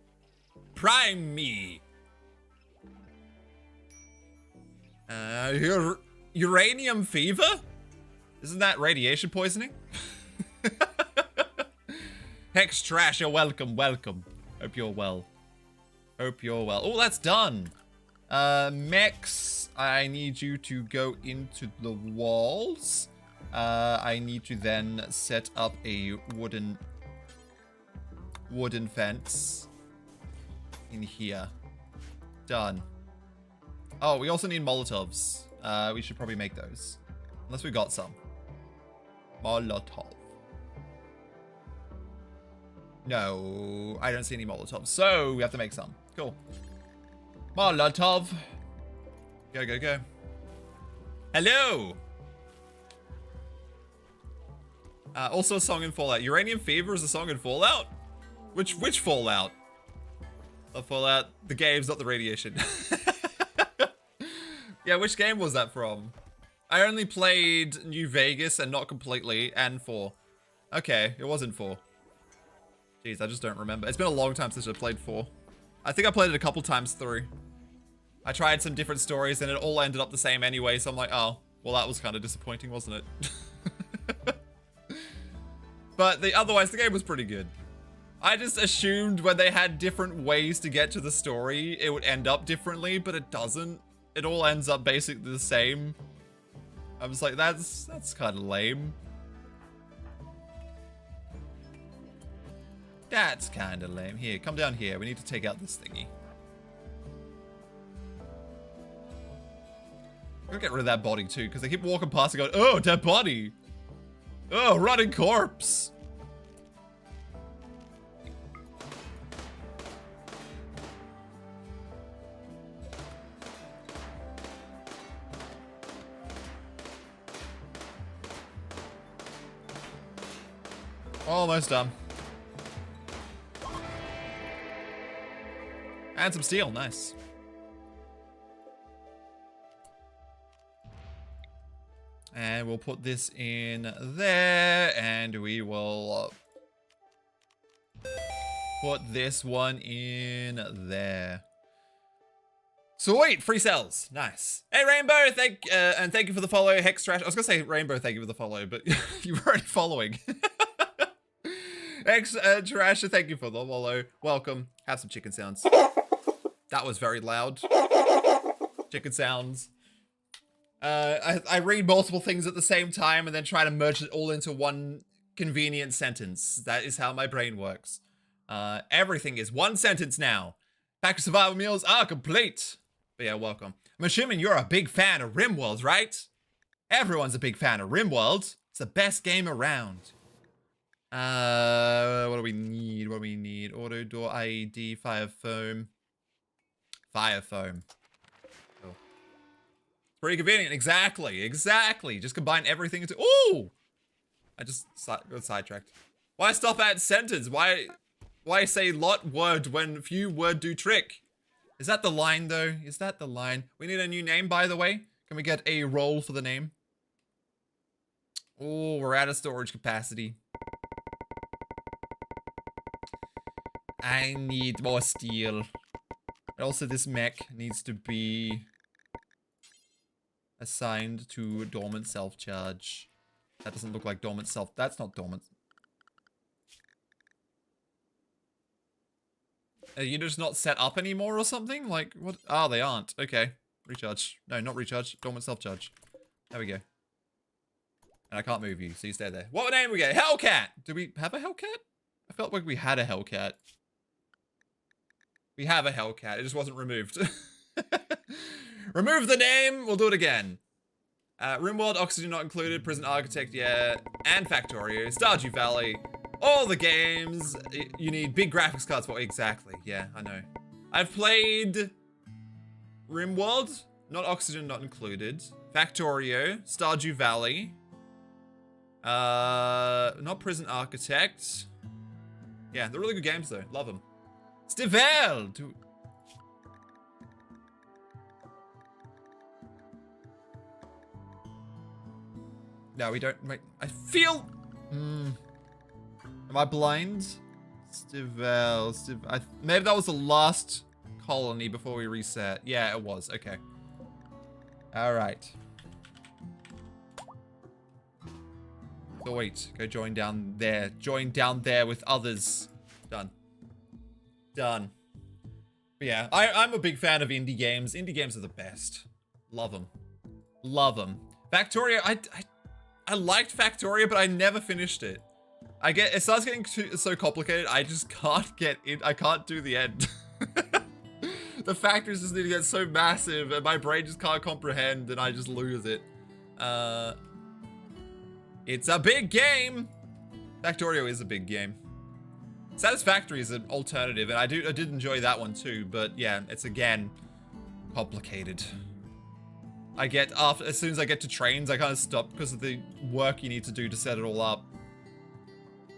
Prime me. Uranium fever? Isn't that radiation poisoning? Hex Trasher, welcome, welcome. Hope you're well. Hope you're well. Oh, that's done. Mechs, I need you to go into the walls. I need to then set up a wooden fence in here. Done. Oh, we also need Molotovs. We should probably make those. Unless we got some. Molotov. No, I don't see any Molotovs. So we have to make some. Cool. Molotov. Go, go, go. Hello. Also a song in Fallout. Uranium Fever is a song in Fallout? Which Fallout? The Fallout, the games, not the radiation. Yeah, which game was that from? I only played New Vegas and not completely, and 4. Okay, it wasn't 4. Jeez, I just don't remember. It's been a long time since I played 4. I think I played it a couple times through. I tried some different stories and it all ended up the same anyway, so I'm like, oh, well that was kind of disappointing, wasn't it? But otherwise, the game was pretty good. I just assumed when they had different ways to get to the story, it would end up differently, but it doesn't. It all ends up basically the same. I was like, that's kind of lame. That's kind of lame. Here, come down here. We need to take out this thingy. I'm gonna get rid of that body too, because they keep walking past and going, oh, dead body. Oh, rotting corpse. Almost done. And some steel, nice. And we'll put this in there, and we will put this one in there. Sweet, free cells, nice. Hey Rainbow, and thank you for the follow, Hex Trash. I was gonna say Rainbow, thank you for the follow, but you were already following. Hex Trash, thank you for the follow. Welcome. Have some chicken sounds. That was very loud. Chicken sounds. I read multiple things at the same time and then try to merge it all into one convenient sentence. That is how my brain works. Everything is one sentence now. Pack of survival meals are complete. But yeah, welcome. I'm assuming you're a big fan of RimWorld, right? Everyone's a big fan of RimWorld. It's the best game around. What do we need? What do we need? Auto door IED, fire foam. Fire foam. Cool. Pretty convenient. Exactly. Exactly. Just combine everything into. Ooh! I just got sidetracked. Why stop at sentence? Why say lot word when few word do trick? Is that the line though? Is that the line? We need a new name, by the way. Can we get a roll for the name? Oh, we're out of storage capacity. I need more steel. And also this mech needs to be assigned to dormant self-charge. That doesn't look like dormant self. That's not dormant. Are you just not set up anymore or something? Like, what? Oh, they aren't. Okay. Recharge. No, not recharge. Dormant self-charge. There we go. And I can't move you, so you stay there. What name we get? Hellcat! Do we have a Hellcat? I felt like we had a Hellcat. We have a Hellcat. It just wasn't removed. Remove the name. We'll do it again. RimWorld, Oxygen not included. Prison Architect, yeah. And Factorio. Stardew Valley. All the games you need big graphics cards for. Exactly. Yeah, I know. I've played RimWorld. Not Oxygen not included. Factorio. Stardew Valley. Not Prison Architect. Yeah, they're really good games though. Love them. Stivel! No, we don't. Wait, I feel. Am I blind? Stivel. Maybe that was the last colony before we reset. Yeah, it was. Okay. All right. So wait, go join down there. Join down there with others. Done. Done. But yeah, I'm a big fan of indie games. Indie games are the best. Love them. Love them. Factoria, I liked Factoria, but I never finished it. It starts getting so complicated, I just can't get in. I can't do the end. The factors just need to get so massive, and my brain just can't comprehend, and I just lose it. It's a big game! Factorio is a big game. Satisfactory is an alternative, and I did enjoy that one too, but yeah, it's again complicated. As soon as I get to trains, I kind of stop because of the work you need to do to set it all up.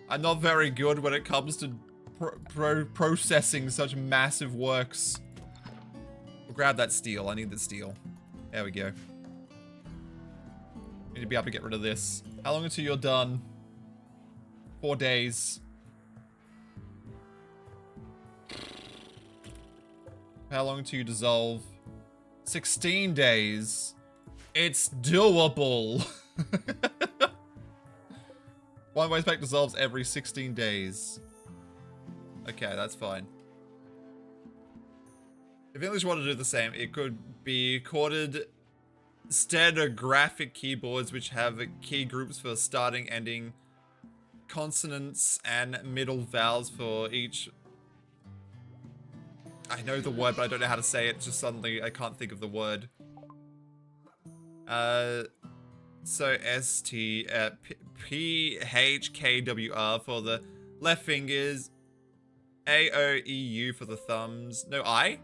I'm not very good when it comes to processing such massive works. We'll grab that steel. I need the steel. There we go. Need to be able to get rid of this. How long until you're done? 4 days. How long until you dissolve? 16 days. It's doable. One waste pack dissolves every 16 days. Okay, that's fine. If English wanted to do the same, it could be corded stenographic keyboards which have key groups for starting, ending, consonants, and middle vowels for each. I know the word, but I don't know how to say it. Just suddenly, I can't think of the word. So PHKWR for the left fingers. AOEU for the thumbs. No, I?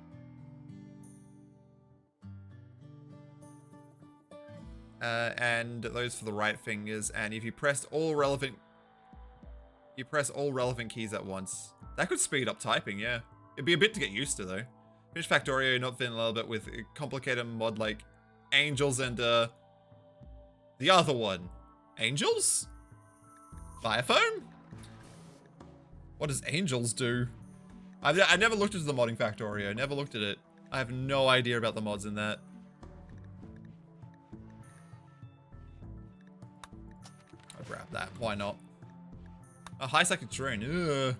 And those for the right fingers. And if you press all relevant keys at once. That could speed up typing, yeah. It'd be a bit to get used to, though. Finish Factorio, not thin a little bit with a complicated mod like Angels and, the other one. Angels? Fire Foam? What does Angels do? I never looked into the modding Factorio. Never looked at it. I have no idea about the mods in that. I'll grab that. Why not? A high psychic drone.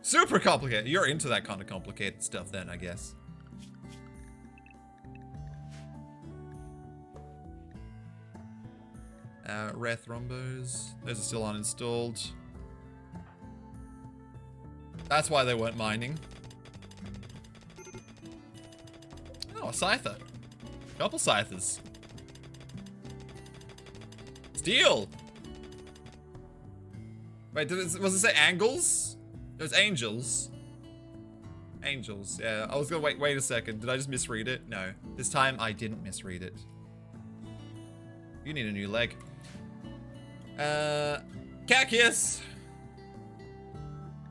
Super complicated. You're into that kind of complicated stuff then, I guess. Rare thrombos. Those are still uninstalled. That's why they weren't mining. Oh, a scyther. Couple scythers. Steel! Wait, was it say angles? It was angels. Angels, yeah. I was gonna wait a second. Did I just misread it? No. This time I didn't misread it. You need a new leg. Cactus!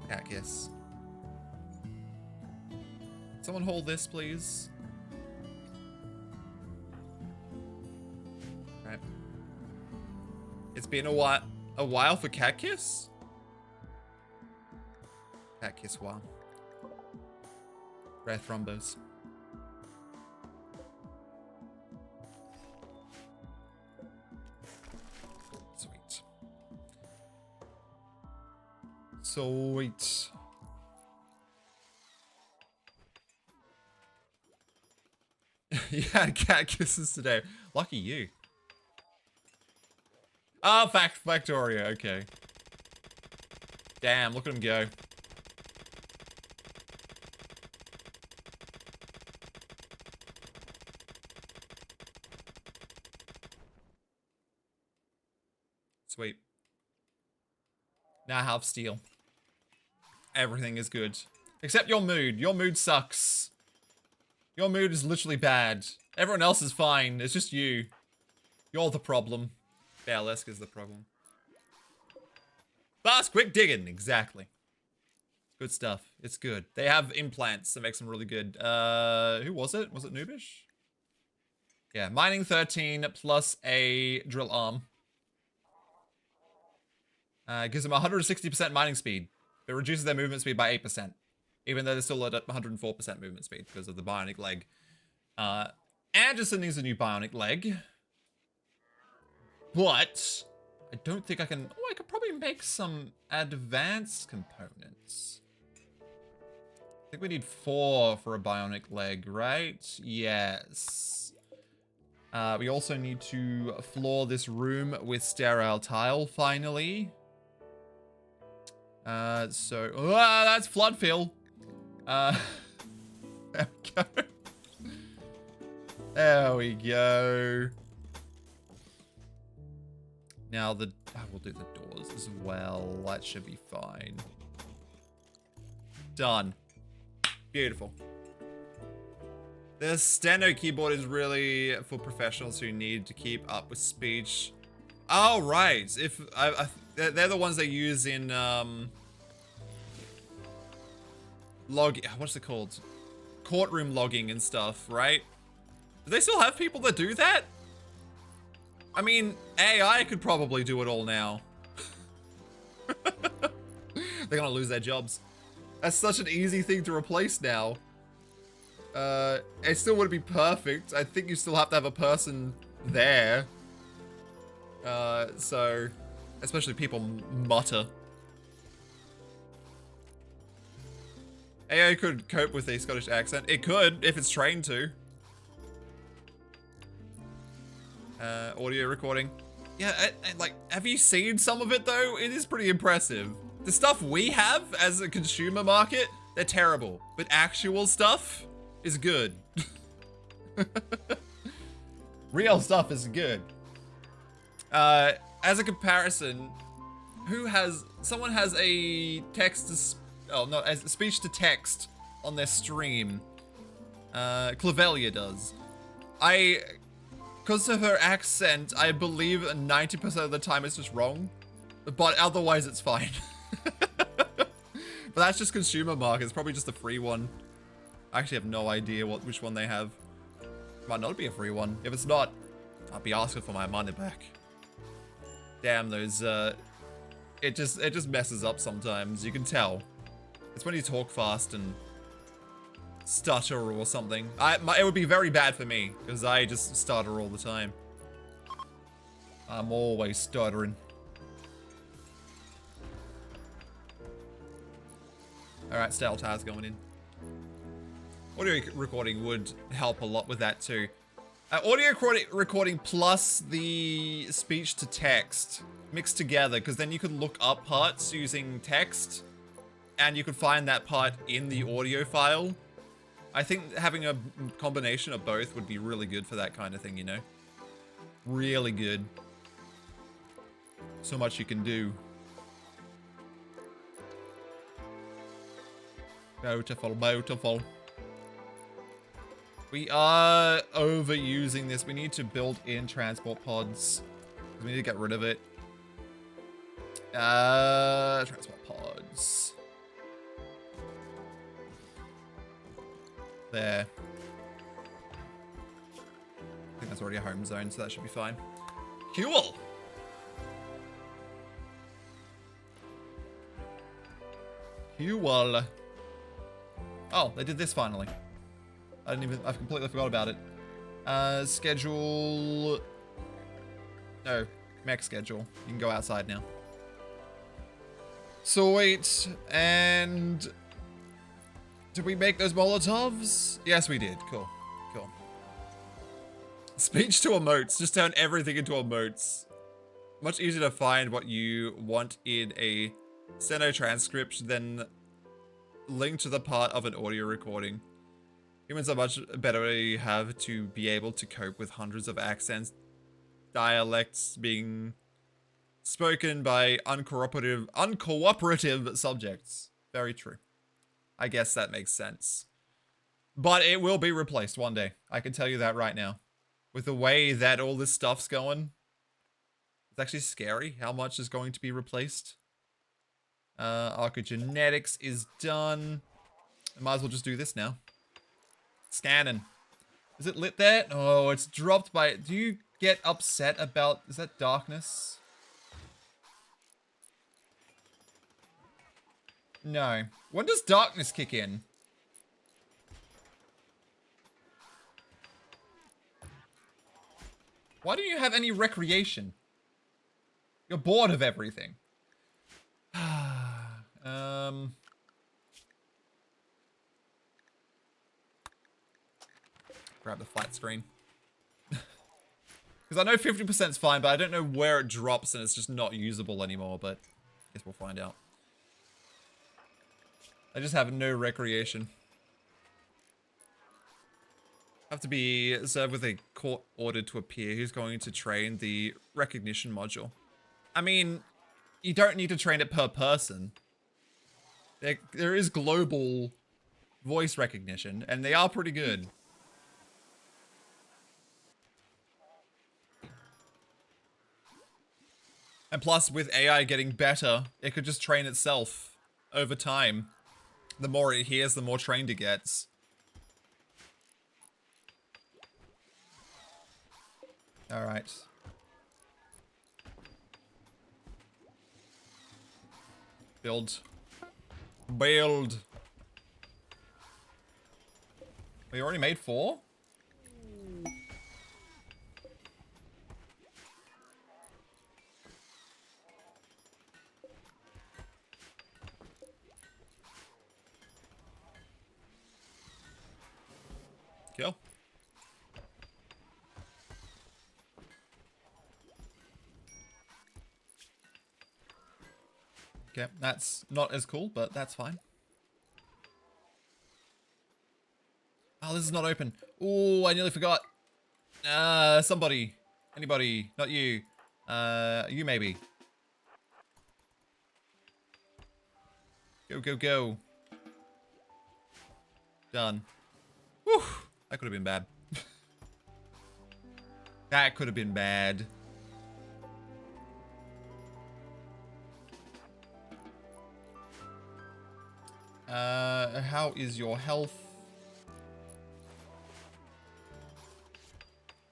Cactus. Someone hold this, please. Right. It's been a while for Cactus? Cactus, wow. Rare thrombos. Sweet. Sweet. Yeah, cat kisses today. Lucky you. Ah, Factorio, okay. Damn, look at him go. Sweet. Now I have steel. Everything is good. Except your mood. Your mood sucks. Your mood is literally bad. Everyone else is fine. It's just you. You're the problem. Bearlesk is the problem. Fast, quick digging. Exactly. Good stuff. It's good. They have implants that makes them really good. Who was it? Was it Noobish? Yeah, mining 13 plus a drill arm. Gives them 160% mining speed. It reduces their movement speed by 8%. Even though they're still at 104% movement speed because of the bionic leg. Anderson needs a new bionic leg. But I don't think I can... Oh, I could probably make some advanced components. I think we need 4 for a bionic leg, right? Yes. We also need to floor this room with sterile tile, finally. That's flood fill. There we go. There we go. Now we'll do the doors as well. That should be fine. Done. Beautiful. The steno keyboard is really for professionals who need to keep up with speech. Oh, right. If they're the ones they use in what's it called? Courtroom logging and stuff, right? Do they still have people that do that? I mean, AI could probably do it all now. They're gonna lose their jobs. That's such an easy thing to replace now. It still wouldn't be perfect. I think you still have to have a person there. So, especially people mutter. AI could cope with a Scottish accent. It could, if it's trained to. Audio recording. Yeah, like, have you seen some of it though? It is pretty impressive. The stuff we have as a consumer market, they're terrible. But actual stuff is good. Real stuff is good. As a comparison, someone has a as speech to text on their stream. Clavelia does. Because of her accent, I believe 90% of the time it's just wrong. But otherwise it's fine. But that's just consumer market. It's probably just a free one. I actually have no idea which one they have. Might not be a free one. If it's not, I'll be asking for my money back. Damn, those, it just messes up sometimes. You can tell. It's when you talk fast and stutter or something. It would be very bad for me, because I just stutter all the time. I'm always stuttering. Alright, stale tires going in. Audio recording would help a lot with that too. Audio recording plus the speech to text mixed together, because then you could look up parts using text, and you could find that part in the audio file. I think having a combination of both would be really good for that kind of thing, you know? Really good. So much you can do. Beautiful, beautiful. We are overusing this. We need to build in transport pods. We need to get rid of it. Transport pods. There. I think that's already a home zone, so that should be fine. Cool. Cool. Oh, they did this finally. I've completely forgot about it. Schedule. No, mech schedule. You can go outside now. Sweet. And did we make those Molotovs? Yes, we did. Cool. Cool. Speech to emotes. Just turn everything into emotes. Much easier to find what you want in a steno transcript than link to the part of an audio recording. Humans are much better to have to be able to cope with hundreds of accents, dialects being spoken by uncooperative subjects. Very true. I guess that makes sense. But it will be replaced one day. I can tell you that right now. With the way that all this stuff's going, it's actually scary how much is going to be replaced. Archonexus is done. I might as well just do this now. Scanning. Is it lit there? Oh, it's dropped by... Do you get upset about... Is that darkness? No. When does darkness kick in? Why don't you have any recreation? You're bored of everything. Grab the flat screen. Because I know 50% is fine, but I don't know where it drops and it's just not usable anymore, but I guess we'll find out. I just have no recreation. Have to be served with a court order to appear who's going to train the recognition module. I mean, you don't need to train it per person. There is global voice recognition, and they are pretty good. And plus, with AI getting better, it could just train itself over time. The more it hears, the more trained it gets. Alright. Build. Build. We already made 4? Kill. Okay, that's not as cool, but that's fine. Oh, this is not open. Oh, I nearly forgot. Somebody. Anybody. Not you. You maybe. Go, go, go. Done. Whew. That could have been bad. That could have been bad. How is your health?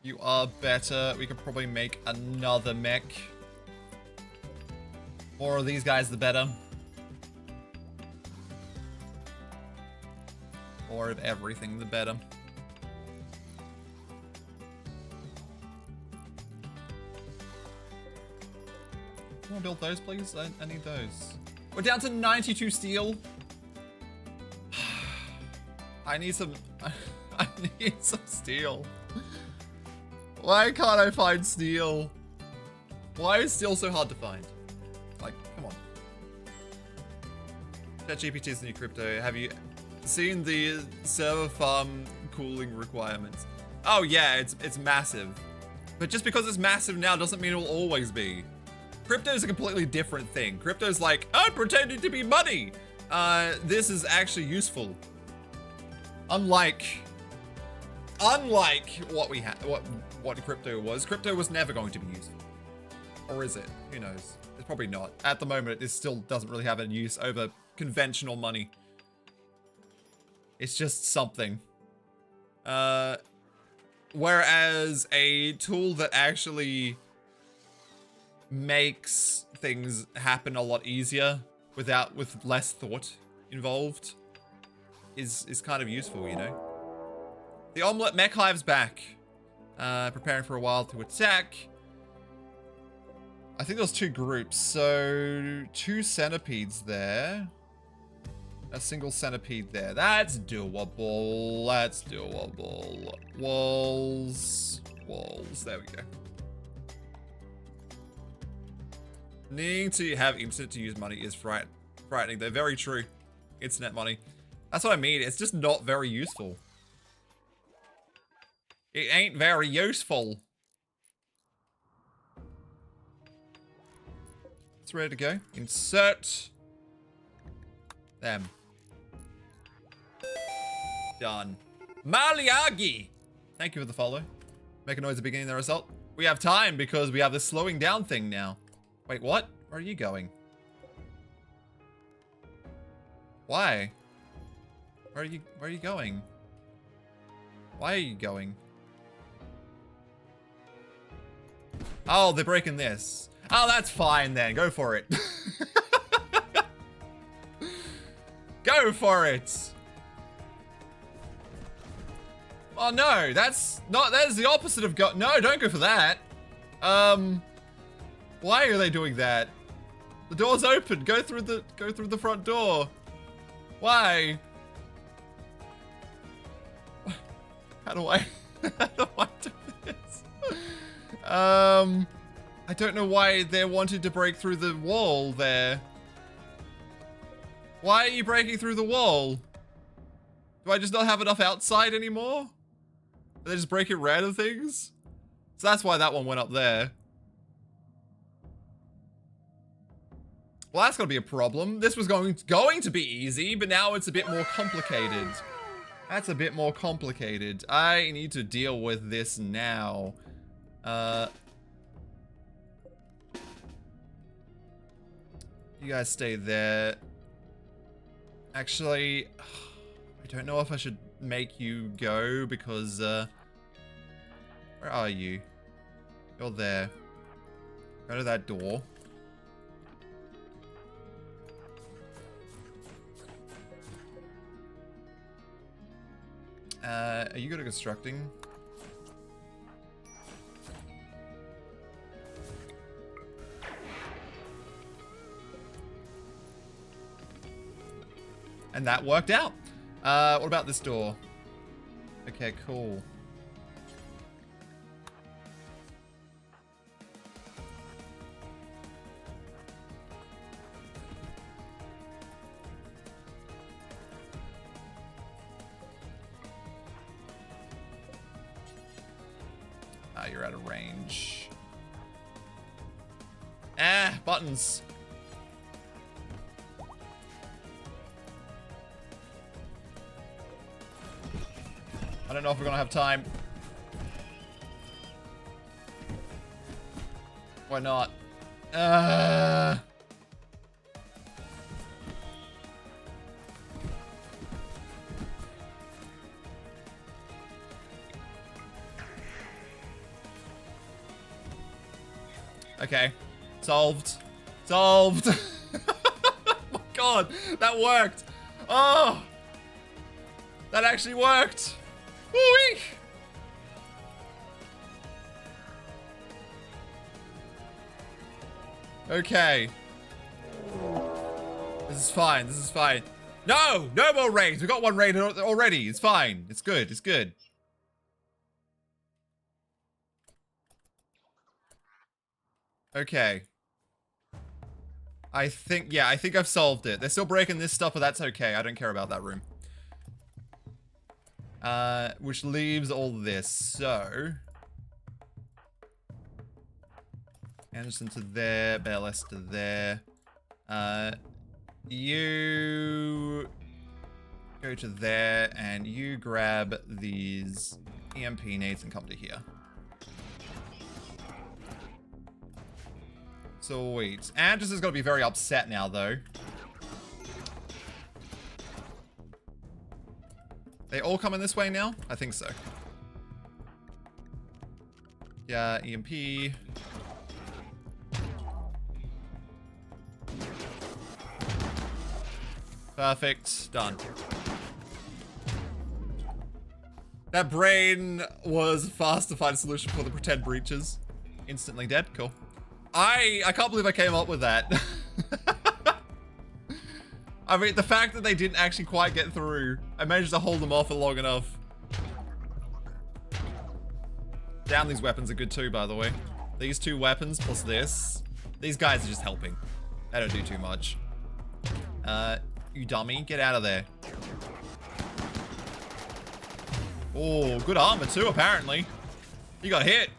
You are better. We could probably make another mech. More of these guys, the better. More of everything, the better. Can I build those, please? I need those. We're down to 92 steel. I need some... I need some steel. Why can't I find steel? Why is steel so hard to find? Like, come on. ChatGPT is the new crypto. Have you seen the server farm cooling requirements? Oh yeah, it's massive. But just because it's massive now doesn't mean it will always be. Crypto is a completely different thing. Crypto's like, I'm pretending to be money. This is actually useful. Unlike what we had, what crypto was never going to be useful. Or is it? Who knows? It's probably not. At the moment, it still doesn't really have a use over conventional money. It's just something. Whereas a tool that actually makes things happen a lot easier with less thought involved is kind of useful, you know? The omelet mech hive's back. Preparing for a while to attack. I think there's 2 groups, so 2 centipedes there. A single centipede there. That's doable. That's doable. Walls. Walls. There we go. Needing to have internet to use money is frightening. They're very true. Internet money. That's what I mean. It's just not very useful. It ain't very useful. It's ready to go. Insert them. Done. Maliagi! Thank you for the follow. Mechanoids are beginning their assault. We have time because we have this slowing down thing now. Wait, what? Where are you going? Why? Where are you going? Why are you going? Oh, they're breaking this. Oh, that's fine then. Go for it. Go for it. Oh no, that's the opposite of go. No, don't go for that. Why are they doing that? The door's open. Go through the front door. Why? How do I do this? I don't know why they're wanting to break through the wall there. Why are you breaking through the wall? Do I just not have enough outside anymore? Are they just breaking random things? So that's why that one went up there. Well, that's gonna be a problem. This was going to be easy, but now it's a bit more complicated. That's a bit more complicated. I need to deal with this now. You guys stay there. Actually, I don't know if I should make you go because, where are you? You're there. Go to that door. Are you good at constructing? And that worked out. What about this door? Okay, cool. You're out of range. Ah, buttons. I don't know if we're gonna have time. Why not? Okay. Solved. Solved. Oh my god, that worked. Oh, that actually worked. Woo-wee. Okay. This is fine. This is fine. No! No more raids. We got one raid already. It's fine. It's good. It's good. Okay. I think I've solved it. They're still breaking this stuff, but that's okay. I don't care about that room. Which leaves all this. So Anderson to there, BLS to there. You go to there, and you grab these EMP nades and come to here. Sweet. Anderson is going to be very upset now, though. They all coming this way now? I think so. Yeah, EMP. Perfect. Done. That brain was fast to find a solution for the pretend breaches. Instantly dead. Cool. I can't believe I came up with that. I mean, the fact that they didn't actually quite get through. I managed to hold them off for long enough. Down these weapons are good too, by the way. These two weapons plus this. These guys are just helping. They don't do too much. You dummy. Get out of there. Oh, good armor too, apparently. You got hit.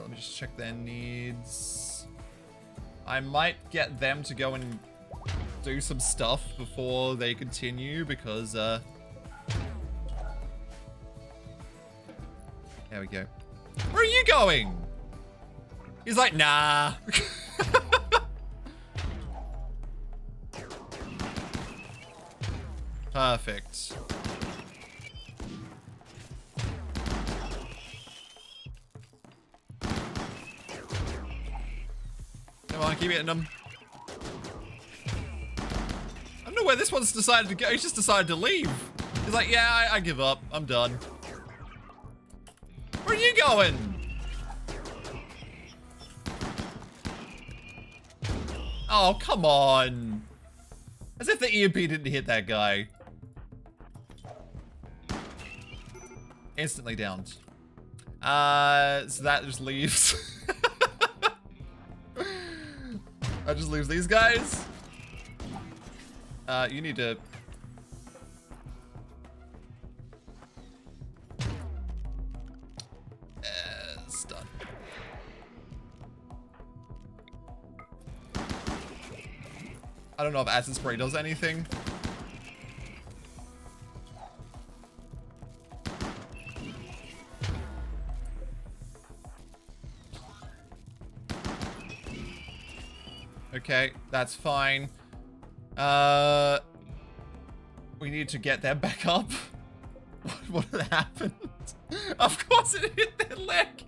Let me just check their needs. I might get them to go and do some stuff before they continue because, There we go. Where are you going? He's like, nah. Perfect. Come on, keep hitting them. I don't know where this one's decided to go. He's just decided to leave. He's like, yeah, I give up. I'm done. Where are you going? Oh, come on. As if the EMP didn't hit that guy. Instantly downed. So that just leaves. That just leaves these guys. You need to... It's done. I don't know if acid spray does anything. Okay, that's fine. We need to get them back up. What happened? Of course it hit their leg.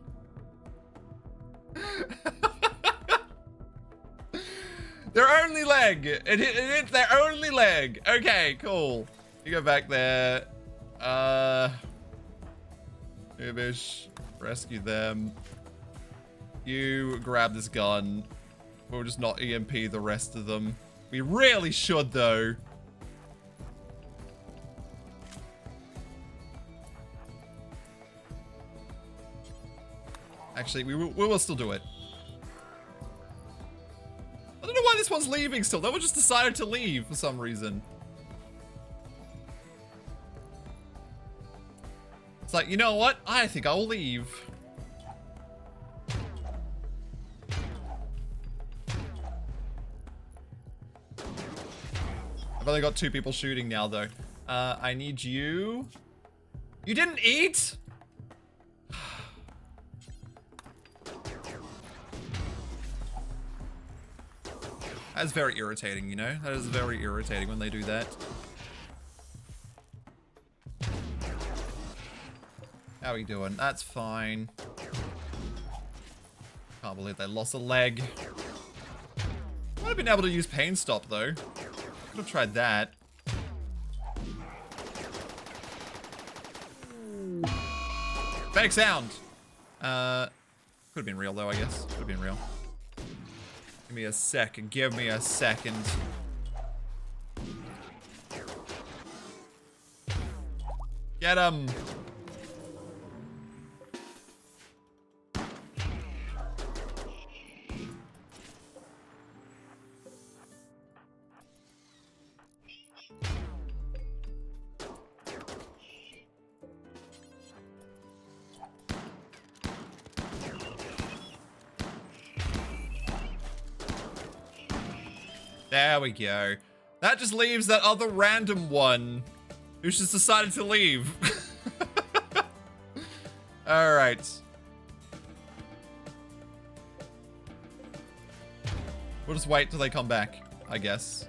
Their only leg. It hit their only leg. Okay, cool. You go back there. Ibish, rescue them. You grab this gun. We'll just not EMP the rest of them. We really should, though. Actually, we will still do it. I don't know why this one's leaving still. That one just decided to leave for some reason. It's like, you know what? I think I'll leave. I've only got 2 people shooting now, though. I need you. You didn't eat? That's very irritating, you know? That is very irritating when they do that. How are we doing? That's fine. Can't believe they lost a leg. Might have been able to use pain stop, though. Could have tried that. Fake sound! Could have been real, though, I guess. Could have been real. Give me a second. Give me a second. Get him! There we go. That just leaves that other random one who's just decided to leave. All right. We'll just wait till they come back, I guess.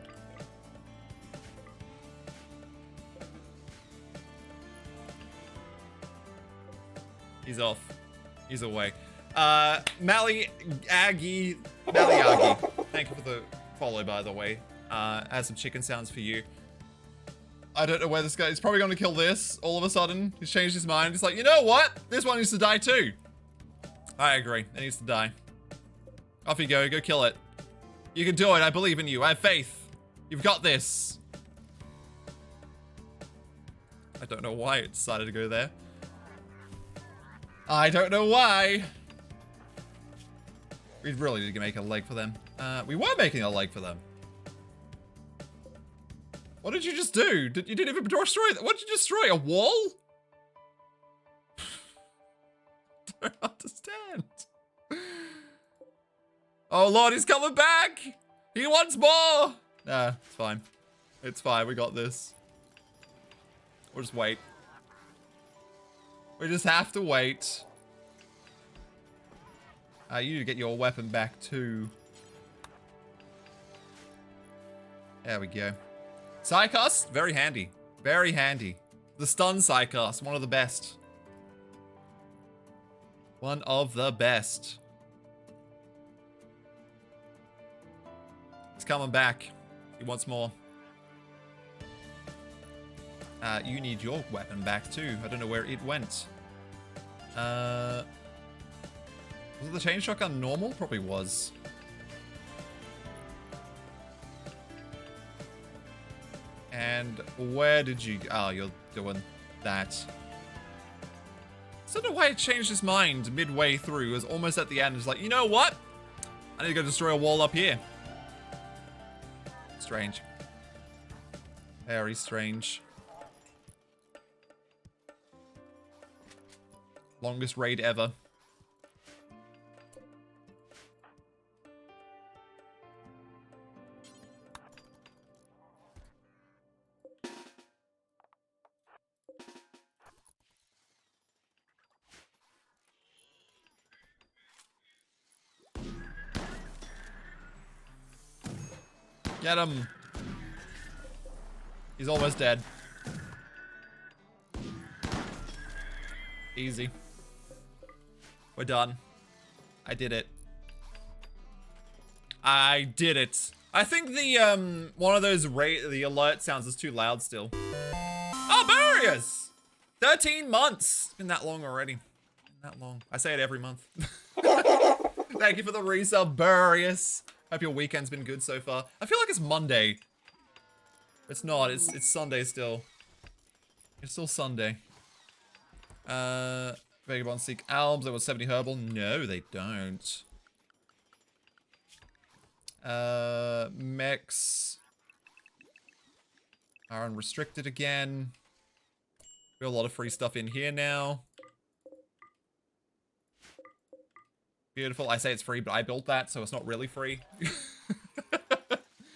He's off. He's away. Mally Aggie, thank you for the follow, by the way. Has some chicken sounds for you. I don't know where this guy is. Probably going to kill this all of a sudden. He's changed his mind. He's like, you know what? This one needs to die too. I agree. It needs to die. Off you go. Go kill it. You can do it. I believe in you. I have faith. You've got this. I don't know why it decided to go there. I don't know why. We really need to make a leg for them. We were making a leg for them. What did you just do? You didn't even destroy that. What did you destroy? A wall? Don't understand. Oh Lord, he's coming back. He wants more. Nah, it's fine. It's fine. We got this. We'll just wait. We just have to wait. You need to get your weapon back too. There we go. Psychos, very handy. Very handy. The stun Psychos, one of the best. One of the best. He's coming back. He wants more. You need your weapon back too. I don't know where it went. Was it the chain shotgun normal? Probably was. And where did you... Oh, you're doing that. I don't know why it changed his mind midway through. It was almost at the end. It's like, you know what? I need to go destroy a wall up here. Strange. Very strange. Longest raid ever. Get him. He's almost dead. Easy. We're done. I did it. I did it. I think the, one of those the alert sounds is too loud still. Oh, Barriers! 13 months. It's been that long already. That long. I say it every month. Thank you for the resub, Barriers. Hope your weekend's been good so far. I feel like it's Monday. It's not. It's Sunday still. It's still Sunday. Vagabond seek albs. They want 70 herbal. No, they don't. Mechs are unrestricted again. We have a lot of free stuff in here now. Beautiful. I say it's free, but I built that, so it's not really free.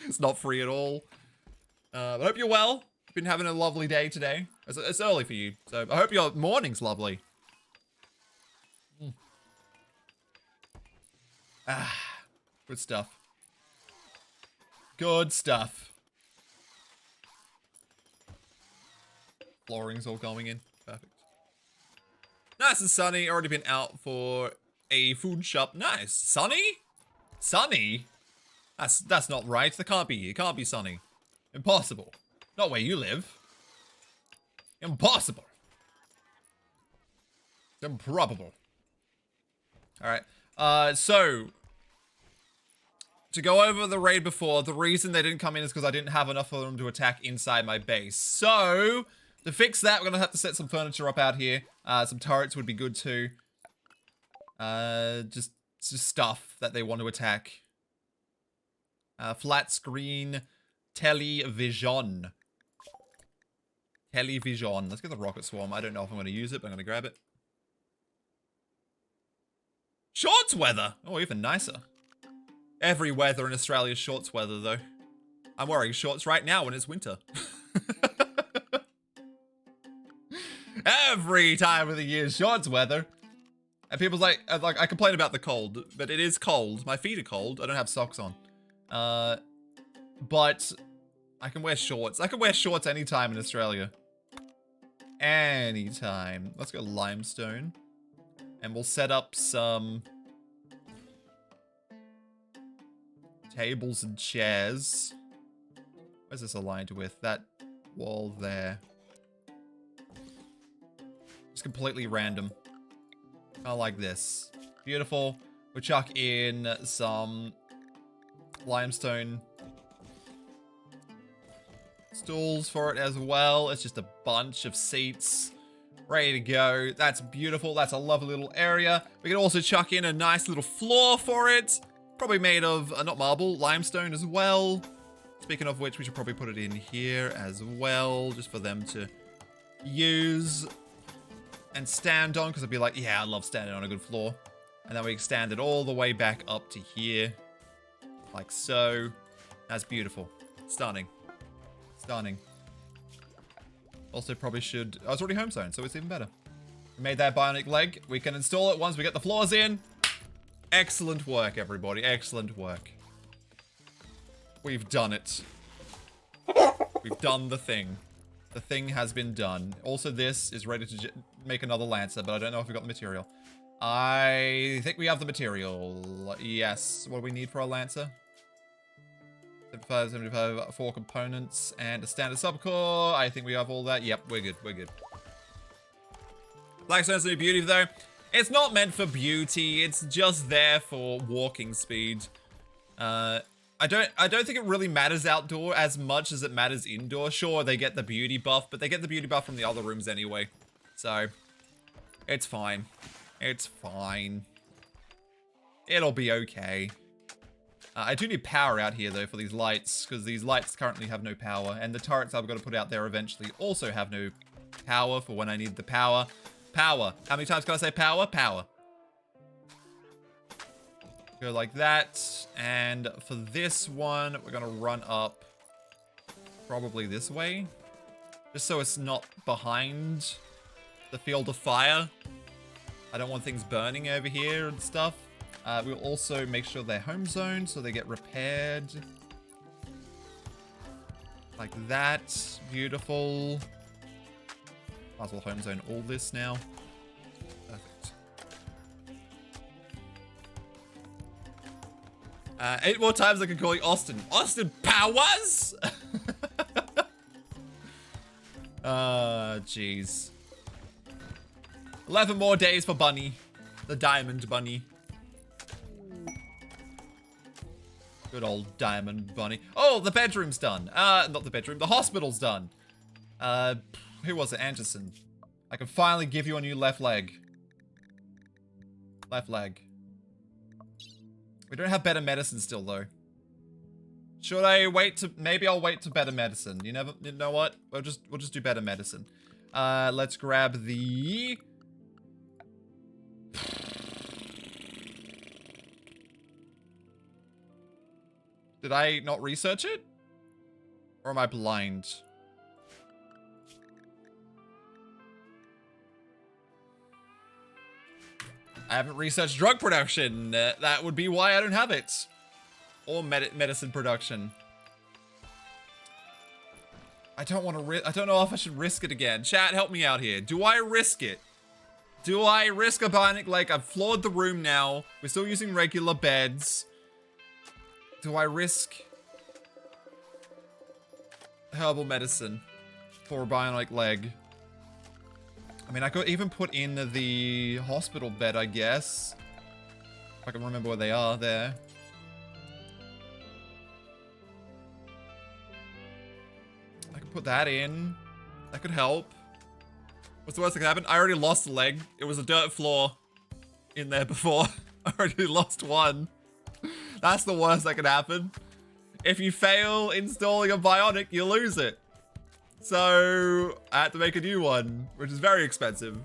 It's not free at all. But I hope you're well. Been having a lovely day today. It's early for you, so I hope your morning's lovely. Ah, good stuff. Good stuff. Flooring's all going in. Perfect. Nice and sunny. Already been out for a food shop. Nice. Sunny? Sunny? That's not right. That can't be. It can't be sunny. Impossible. Not where you live. Impossible. Improbable. Alright. So to go over the raid before, the reason they didn't come in is because I didn't have enough of them to attack inside my base. So to fix that, we're gonna have to set some furniture up out here. Some turrets would be good too. Just stuff that they want to attack. Flat screen television. Television. Let's get the rocket swarm. I don't know if I'm going to use it, but I'm going to grab it. Shorts weather. Oh, even nicer. Every weather in Australia is shorts weather, though. I'm wearing shorts right now when it's winter. Every time of the year is shorts weather. And people's like, I complain about the cold, but it is cold. My feet are cold. I don't have socks on. But I can wear shorts. I can wear shorts anytime in Australia. Anytime. Let's go limestone. And we'll set up some tables and chairs. Where's this aligned with? That wall there. Just completely random. Kind of like this. Beautiful. We'll chuck in some limestone stools for it as well. It's just a bunch of seats. Ready to go. That's beautiful. That's a lovely little area. We can also chuck in a nice little floor for it. Probably made of, not marble, limestone as well. Speaking of which, we should probably put it in here as well, just for them to use and stand on, because I'd be like, yeah, I love standing on a good floor. And then we extend it all the way back up to here. Like so. That's beautiful. Stunning. Stunning. Also probably should... Oh, it's already home zone, so it's even better. We made that bionic leg. We can install it once we get the floors in. Excellent work, everybody. Excellent work. We've done it. We've done the thing. The thing has been done. Also, this is ready to make another Lancer, but I don't know if we got the material. I think we have the material. Yes. What do we need for our Lancer? 75, 4 components, and a standard subcore. I think we have all that. Yep, we're good. We're good. Blackstone's new beauty, though. It's not meant for beauty. It's just there for walking speed. I don't think it really matters outdoor as much as it matters indoor. Sure, they get the beauty buff, but they get the beauty buff from the other rooms anyway. So, it's fine. It's fine. It'll be okay. I do need power out here, though, for these lights, because these lights currently have no power, and the turrets I've got to put out there eventually also have no power for when I need the power. Power. How many times can I say power? Power. Go like that, and for this one, we're going to run up probably this way, just so it's not behind the field of fire. I don't want things burning over here and stuff. We'll also make sure they're home zoned so they get repaired. Like that. Beautiful. Might as well home zone all this now. Perfect. 8 more times I can call you Austin. Austin Powers? Jeez. 11 more days for Bunny. The Diamond Bunny. Good old Diamond Bunny. Oh, the bedroom's done. Not the bedroom. The hospital's done. Who was it? Anderson. I can finally give you a new left leg. Left leg. We don't have better medicine still, though. Should I wait to... Maybe I'll wait to better medicine. You know what? We'll just do better medicine. Let's grab the... Did I not research it? Or am I blind? I haven't researched drug production. That would be why I don't have it. Or medicine production. I don't want to I don't know if I should risk it again. Chat, help me out here. Do I risk it? Do I risk a bionic leg? I've floored the room now. We're still using regular beds. Do I risk herbal medicine for a bionic leg? I mean, I could even put in the hospital bed, I guess. If I can remember where they are there. I could put that in. That could help. What's the worst that could happen? I already lost a leg. It was a dirt floor in there before. I already lost one. That's the worst that could happen. If you fail installing a bionic, you lose it. So, I had to make a new one, which is very expensive.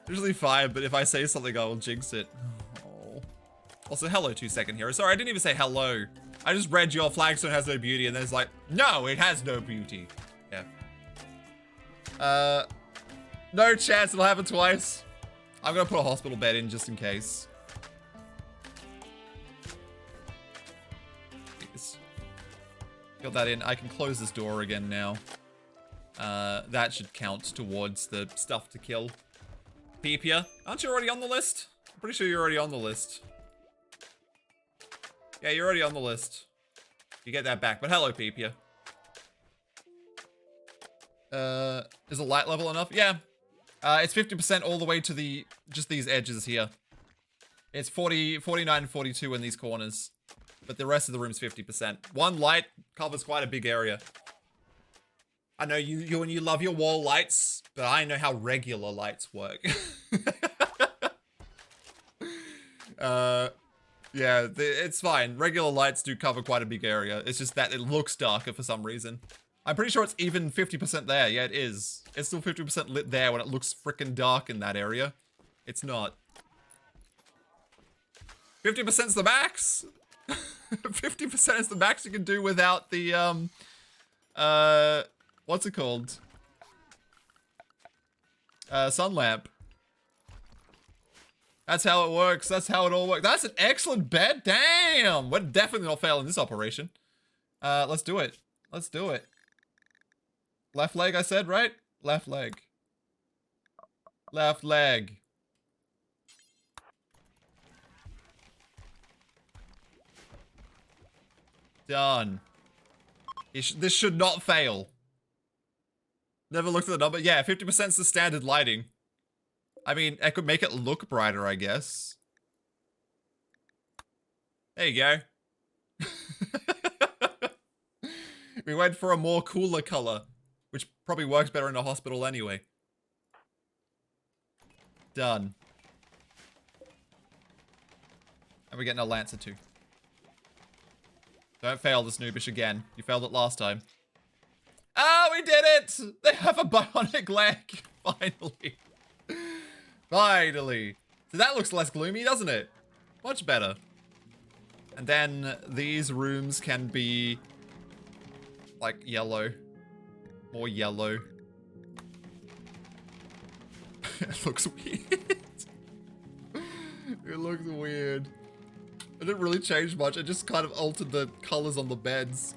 Usually fine, but if I say something, I will jinx it. Oh. Also, hello, 2-second hero. Sorry, I didn't even say hello. I just read your flagstone has no beauty, and then it's like, no, it has no beauty. Yeah. No chance it'll happen twice. I'm gonna put a hospital bed in just in case. Got that in. I can close this door again now. That should count towards the stuff to kill. Peepia, aren't you already on the list? I'm pretty sure you're already on the list. Yeah, you're already on the list. You get that back, but hello, Peepia. Is the light level enough? Yeah. It's 50% all the way to just these edges here. It's 49 and 42 in these corners. But the rest of the room's 50%. One light covers quite a big area. I know you and you love your wall lights, but I know how regular lights work. Yeah, it's fine. Regular lights do cover quite a big area. It's just that it looks darker for some reason. I'm pretty sure it's even 50% there. Yeah, it is. It's still 50% lit there when it looks freaking dark in that area. It's not. 50%'s the max. 50% is the max you can do without the, what's it called? sun lamp. That's how it works. That's how it all works. That's an excellent bed. Damn. We're definitely not failing this operation. Let's do it. Let's do it. Left leg, I said, right? Left leg. Left leg. Done. This should not fail. Never looked at the number. Yeah, 50% is the standard lighting. I mean, I could make it look brighter, I guess. There you go. We went for a more cooler color, which probably works better in a hospital anyway. Done. And we're getting a Lancer too. Don't fail this noobish again. You failed it last time. Oh, we did it! They have a bionic leg. Finally. Finally. So that looks less gloomy, doesn't it? Much better. And then these rooms can be like yellow. More yellow. It looks weird. It looks weird. It didn't really change much. It just kind of altered the colors on the beds.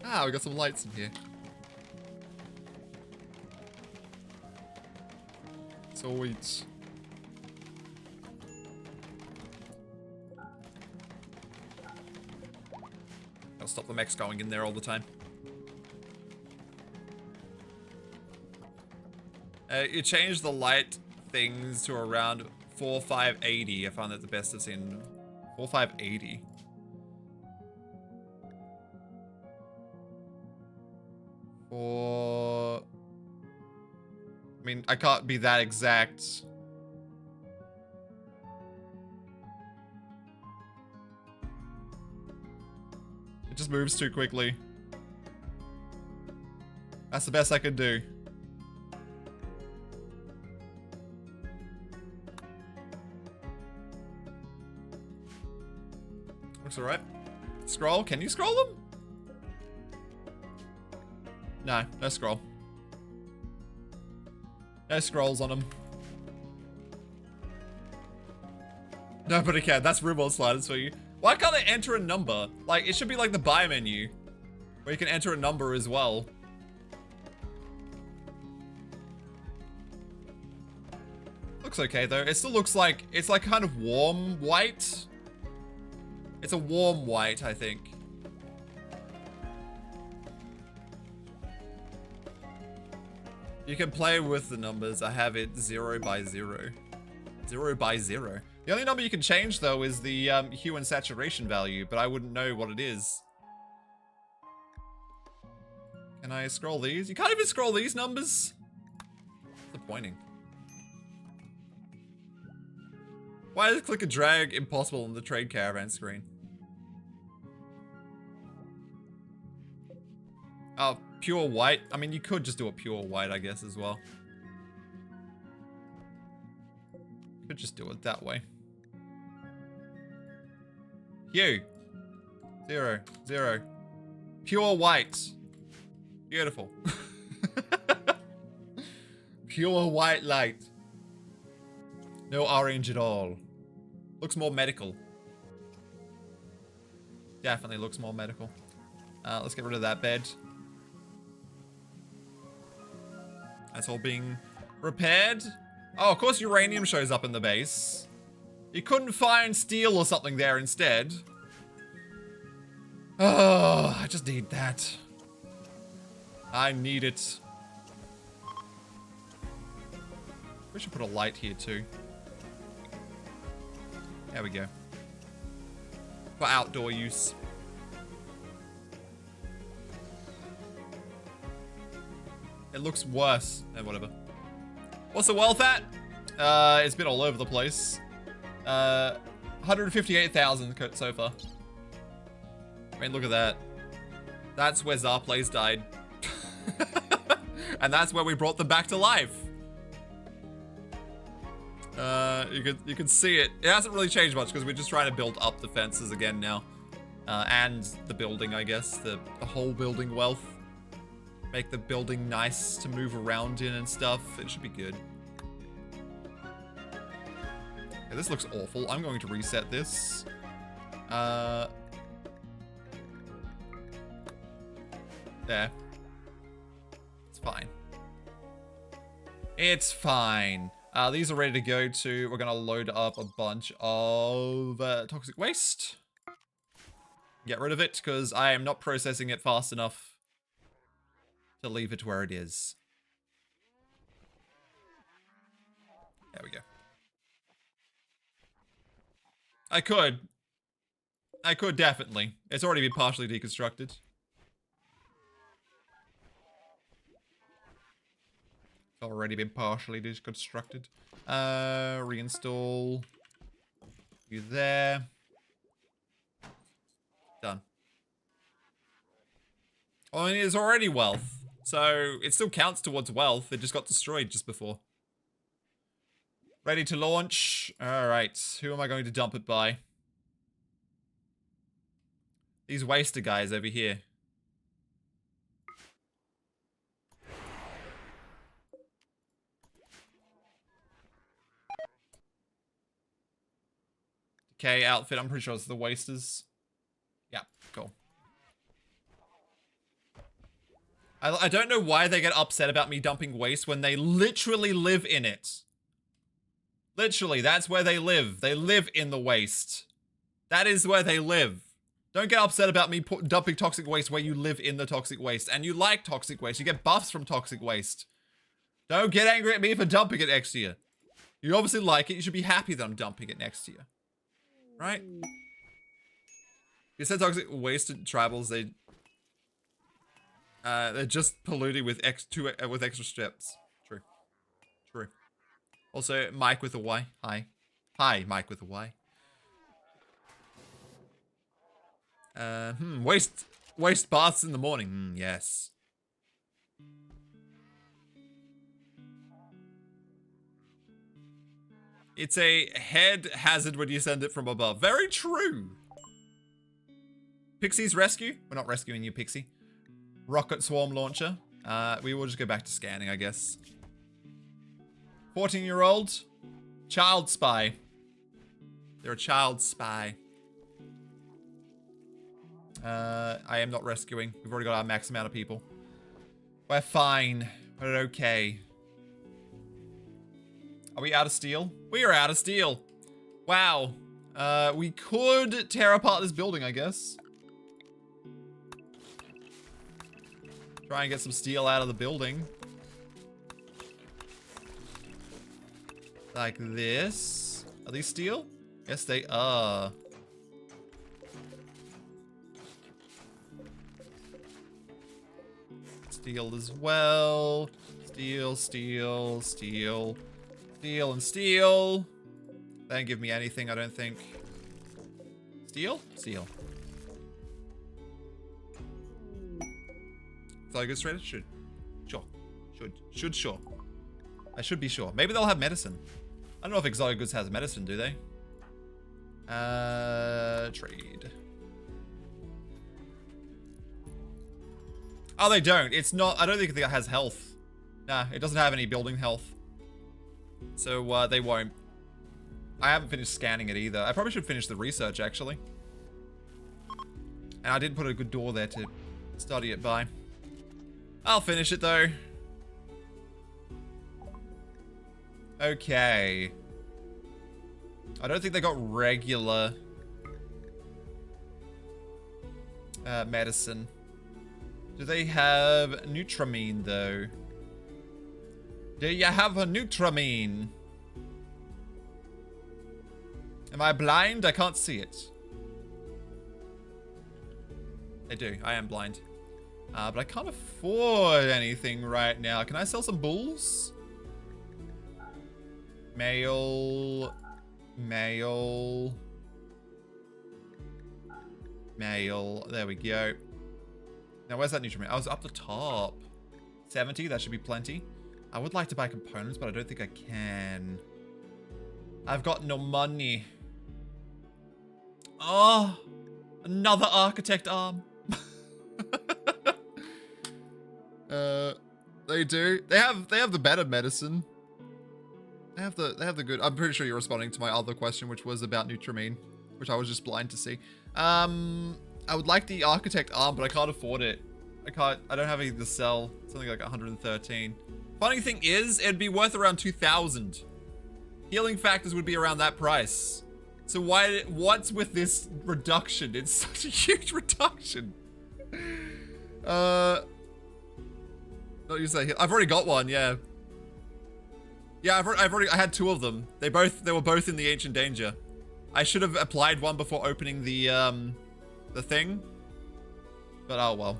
Ah, we got some lights in here. Sweet. I'll stop the mechs going in there all the time. You change the light things to around 4580. I found that the best I've seen. 4580. I mean, I can't be that exact. It just moves too quickly. That's the best I could do. Looks alright. Scroll? Can you scroll them? No, no scroll. No scrolls on them. Nobody can. That's RimWorld sliders for you. Why can't they enter a number? Like, it should be like the buy menu, where you can enter a number as well. Looks okay though. It still looks like, it's like kind of warm white. It's a warm white, I think. You can play with the numbers. I have it 0 by 0. 0 by 0. The only number you can change, though, is the hue and saturation value, but I wouldn't know what it is. Can I scroll these? You can't even scroll these numbers? Disappointing. Why is click and drag impossible on the trade caravan screen? Oh, pure white. I mean, you could just do a pure white, I guess, as well. Could just do it that way. Hue. 0, 0. Pure white. Beautiful. Pure white light. No orange at all. Looks more medical. Definitely looks more medical. Let's get rid of that bed. That's all being repaired. Oh, of course uranium shows up in the base. You couldn't find steel or something there instead. Oh, I just need that. I need it. We should put a light here too. There we go. For outdoor use. It looks worse. Whatever. What's the wealth at? It's been all over the place. 158,000 so far. I mean, look at that. That's where Zarplays died. And that's where we brought them back to life. You can see it. It hasn't really changed much because we're just trying to build up the fences again now. And the building, I guess. The whole building wealth. Make the building nice to move around in and stuff. It should be good. Okay, this looks awful. I'm going to reset this. There. It's fine. It's fine. These are ready to go to. We're gonna load up a bunch of toxic waste. Get rid of it, because I am not processing it fast enough to leave it where it is. There we go. I could definitely. It's already been partially deconstructed. Already been partially deconstructed. Reinstall. You there. Done. I mean, it's already wealth. So it still counts towards wealth. It just got destroyed just before. Ready to launch. Alright. Who am I going to dump it by? These waster guys over here. Okay, outfit. I'm pretty sure it's the wasters. Yeah, cool. I don't know why they get upset about me dumping waste when they literally live in it. Literally, that's where they live. They live in the waste. That is where they live. Don't get upset about me dumping toxic waste where you live in the toxic waste. And you like toxic waste. You get buffs from toxic waste. Don't get angry at me for dumping it next to you. You obviously like it. You should be happy that I'm dumping it next to you. Right? You said toxic waste tribals, they're just polluting with with extra steps. True. True. Also, Mike with a Y. Hi. Hi, Mike with a Y. Waste baths in the morning. Yes. It's a head hazard when you send it from above. Very true. Pixie's rescue. We're not rescuing you, Pixie. Rocket swarm launcher. We will just go back to scanning, I guess. 14-year-old. Child spy. They're a child spy. I am not rescuing. We've already got our max amount of people. We're fine. We're okay. Are we out of steel? We are out of steel. Wow. We could tear apart this building, I guess. Try and get some steel out of the building. Like this. Are these steel? Yes, they are. Steel as well. Steel, steel, steel. Steel and steel. They don't give me anything, I don't think. Steel? Steel. Exotic Trader? Should. Sure. Should sure. I should be sure. Maybe they'll have medicine. I don't know if Exotic Goods has medicine, do they? Trade. Oh, they don't. It's not. I don't think it has health. Nah, it doesn't have any building health. So, they won't. I haven't finished scanning it either. I probably should finish the research, actually. And I did put a good door there to study it by. I'll finish it, though. Okay. I don't think they got regular medicine. Do they have Nutramine, though? Do you have a Nutramine? Am I blind? I can't see it. I do. I am blind. But I can't afford anything right now. Can I sell some bulls? Mail. Mail. Mail. There we go. Now, where's that Nutramine? I was up the top. 70, that should be plenty. I would like to buy components, but I don't think I can. I've got no money. Oh, another architect arm. They do. They have the better medicine. They have the good. I'm pretty sure you're responding to my other question, which was about Nutramine, which I was just blind to see. I would like the Architect arm, but I can't afford it. I don't have any to sell. Something like 113. Funny thing is, it'd be worth around 2,000. Healing factors would be around that price. So what's with this reduction? It's such a huge reduction. Not use that. I've already got one. Yeah. Yeah, I had 2 of them. They were both in the Ancient Danger. I should have applied one before opening the thing. But oh well.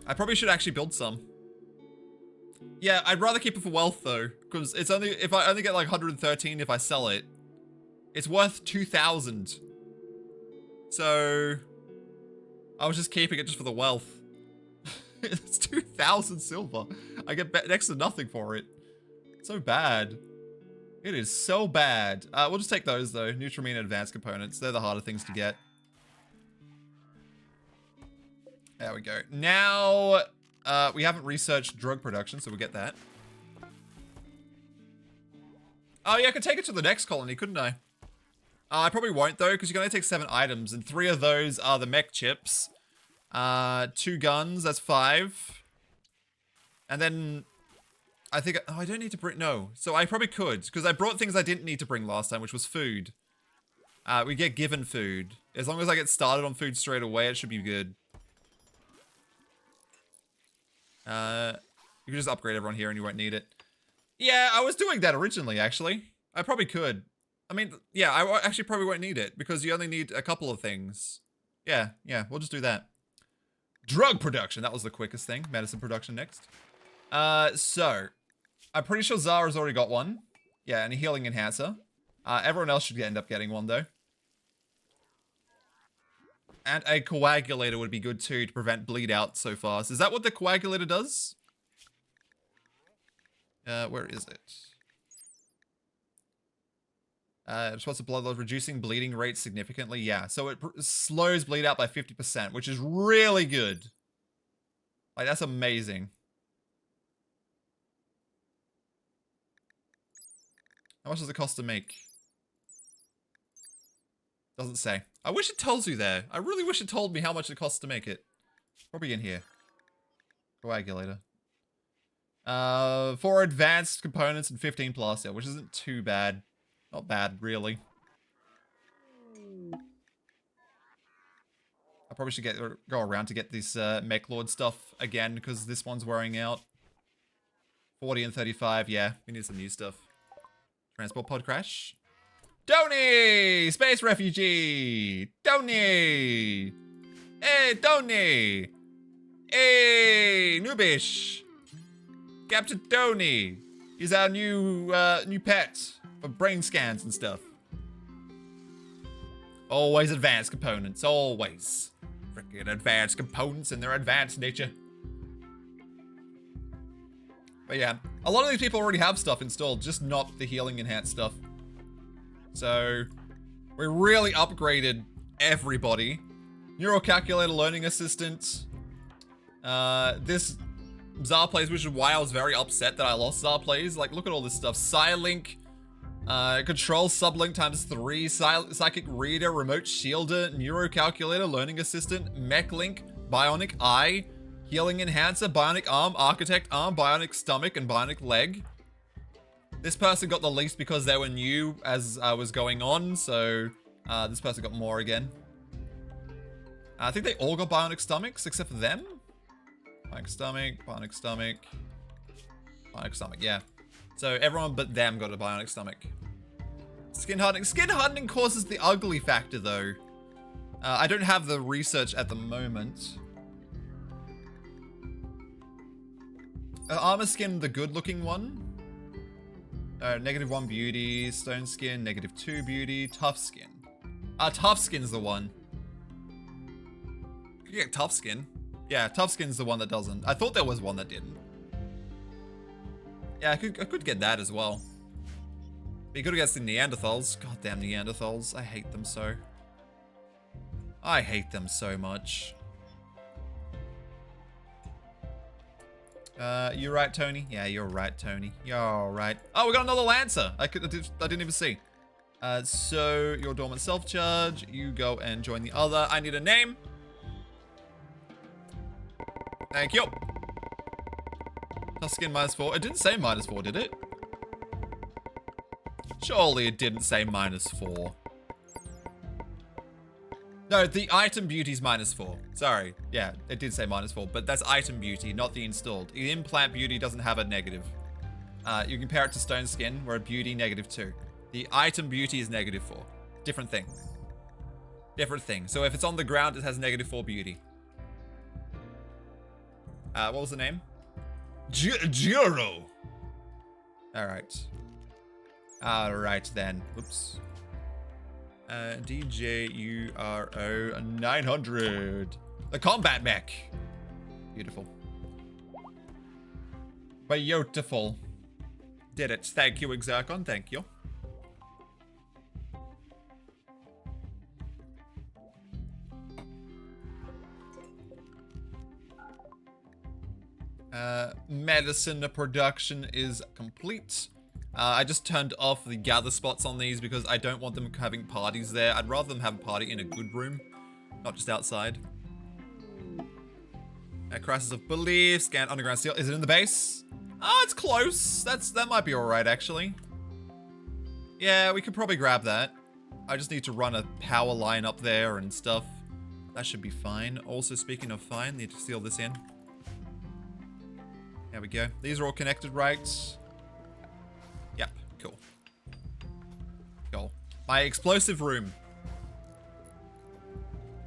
I probably should actually build some. Yeah, I'd rather keep it for wealth though, because it's only if I only get like 113 if I sell it. It's worth 2,000. So I was just keeping it just for the wealth. It's 2,000 silver. I get next to nothing for it. So bad. It is so bad. We'll just take those though. Nutramine and advanced components. They're the harder things to get. There we go. Now, we haven't researched drug production, so we'll get that. Oh yeah, I could take it to the next colony, couldn't I? I probably won't though, because you can only take 7 items, and 3 of those are the mech chips. 2 guns, that's 5. And then, I think, oh, I don't need to bring, no. So I probably could, because I brought things I didn't need to bring last time, which was food. We get given food. As long as I get started on food straight away, it should be good. You can just upgrade everyone here and you won't need it. Yeah, I was doing that originally, actually. I probably could. I mean, yeah, I actually probably won't need it because you only need a couple of things. Yeah, we'll just do that. Drug production, that was the quickest thing. Medicine production next. So, I'm pretty sure Zara's already got one. Yeah, and a healing enhancer. Everyone else should end up getting one, though. And a coagulator would be good, too, to prevent bleed out so fast. Is that what the coagulator does? Where is it? Response to blood loss, reducing bleeding rates significantly. Yeah, so it slows bleed out by 50%, which is really good. Like, that's amazing. How much does it cost to make? Doesn't say. I wish it tells you there. I really wish it told me how much it costs to make it. Probably in here. Coagulator. 4 advanced components and 15 plus, yeah, which isn't too bad. Not bad, really. I probably should go around to get this Mech Lord stuff again, because this one's wearing out. 40 and 35, yeah, we need some new stuff. Transport pod crash. Tony! Space refugee! Tony! Hey, Tony! Hey, Noobish! Captain Tony! He's our new pet for brain scans and stuff. Always advanced components, always. Freaking advanced components and their advanced nature. But yeah, a lot of these people already have stuff installed, just not the healing enhanced stuff. So, we really upgraded everybody. Neural calculator, learning assistant. This Zar plays, which is why I was very upset that I lost Zar plays. Like, look at all this stuff. Psylink, control sublink ×3, psychic reader, remote shielder, neuro calculator, learning assistant, mech link, bionic eye, healing enhancer, bionic arm, architect arm, bionic stomach, and bionic leg. This person got the least because they were new as I was going on, so this person got more again. I think they all got bionic stomachs except for them. Bionic stomach, bionic stomach, bionic stomach, yeah. So everyone but them got a bionic stomach. Skin hardening. Skin hardening causes the ugly factor though. I don't have the research at the moment. Armor skin, the good looking one. -1 beauty, stone skin, -2 beauty, tough skin. Tough skin's the one. You get tough skin. Yeah, tough skin's the one that doesn't. I thought there was one that didn't. Yeah, I could get that as well. Be good against the Neanderthals. Goddamn Neanderthals. I hate them so. I hate them so much. You right, Tony? Yeah, you're right, Tony. You're right. Oh, we got another Lancer. I didn't even see. So your dormant self-charge. You go and join the other. I need a name. Thank you. Tuscan -4. It didn't say -4, did it? Surely it didn't say -4. No, the item beauty's -4. Sorry. Yeah, it did say -4, but that's item beauty, not the installed. The implant beauty doesn't have a negative. You compare it to stone skin, where beauty -2. The item beauty is -4. Different thing. Different thing. So if it's on the ground, it has -4 beauty. What was the name? Jiro. All right. All right then. Whoops. DJURO 900. The combat mech. Beautiful. Beautiful. Did it. Thank you, Exarchon. Thank you. Medicine production is complete. I just turned off the gather spots on these because I don't want them having parties there. I'd rather them have a party in a good room, not just outside. Crisis of Belief, scan underground steel. Is it in the base? Oh, it's close. That might be alright, actually. Yeah, we could probably grab that. I just need to run a power line up there and stuff. That should be fine. Also, speaking of fine, need to seal this in. There we go. These are all connected, right? Yep, cool. Cool. My explosive room.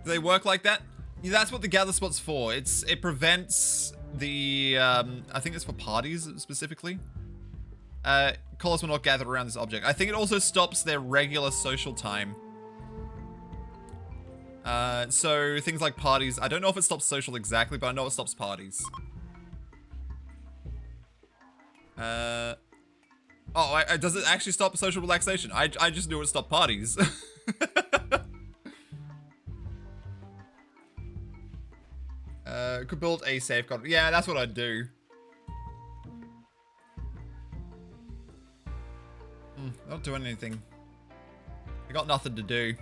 Do they work like that? Yeah, that's what the gather spot's for. It prevents the, I think it's for parties specifically. Callers will not gather around this object. I think it also stops their regular social time. So things like parties, I don't know if it stops social exactly, but I know it stops parties. Does it actually stop social relaxation? I just knew it stopped parties. Could build a safeguard. Yeah, that's what I'd do. Not doing anything. I got nothing to do.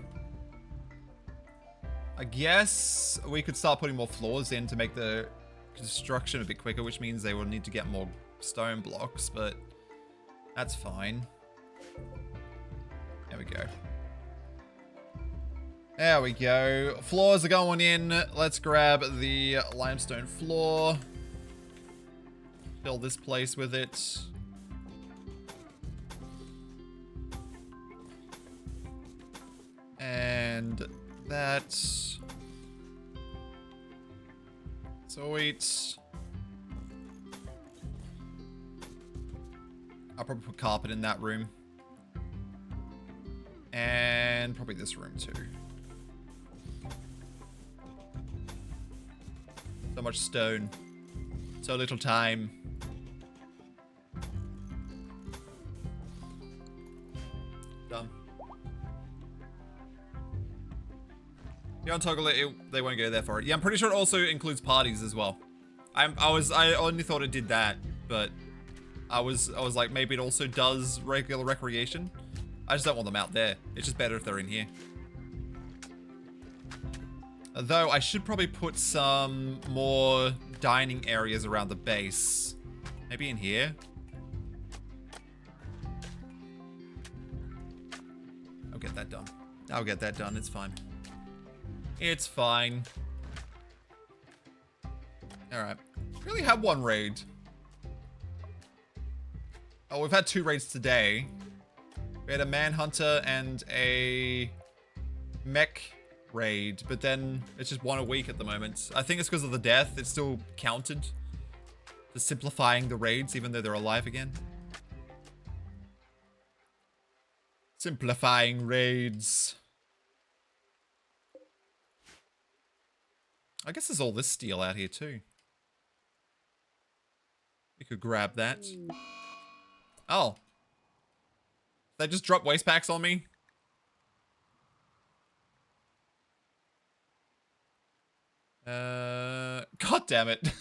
I guess we could start putting more floors in to make the construction a bit quicker, which means they will need to get more stone blocks, but that's fine. There we go. There we go. Floors are going in. Let's grab the limestone floor. Fill this place with it. And that. Sweet. I'll probably put carpet in that room. And probably this room too. So much stone. So little time. Done. You untoggle it, they won't go there for it. Yeah, I'm pretty sure it also includes parties as well. I only thought it did that, but I was like, maybe it also does regular recreation. I just don't want them out there. It's just better if they're in here. Though I should probably put some more dining areas around the base. Maybe in here. I'll get that done. I'll get that done. It's fine. It's fine. Alright. We only had one raid. Oh, we've had 2 raids today. We had a manhunter and a mech raid, but then it's just 1 a week at the moment. I think it's because of the death. It's still counted. Just simplifying the raids, even though they're alive again. Simplifying raids. I guess there's all this steel out here too. We could grab that. Oh. They just drop waste packs on me? God damn it.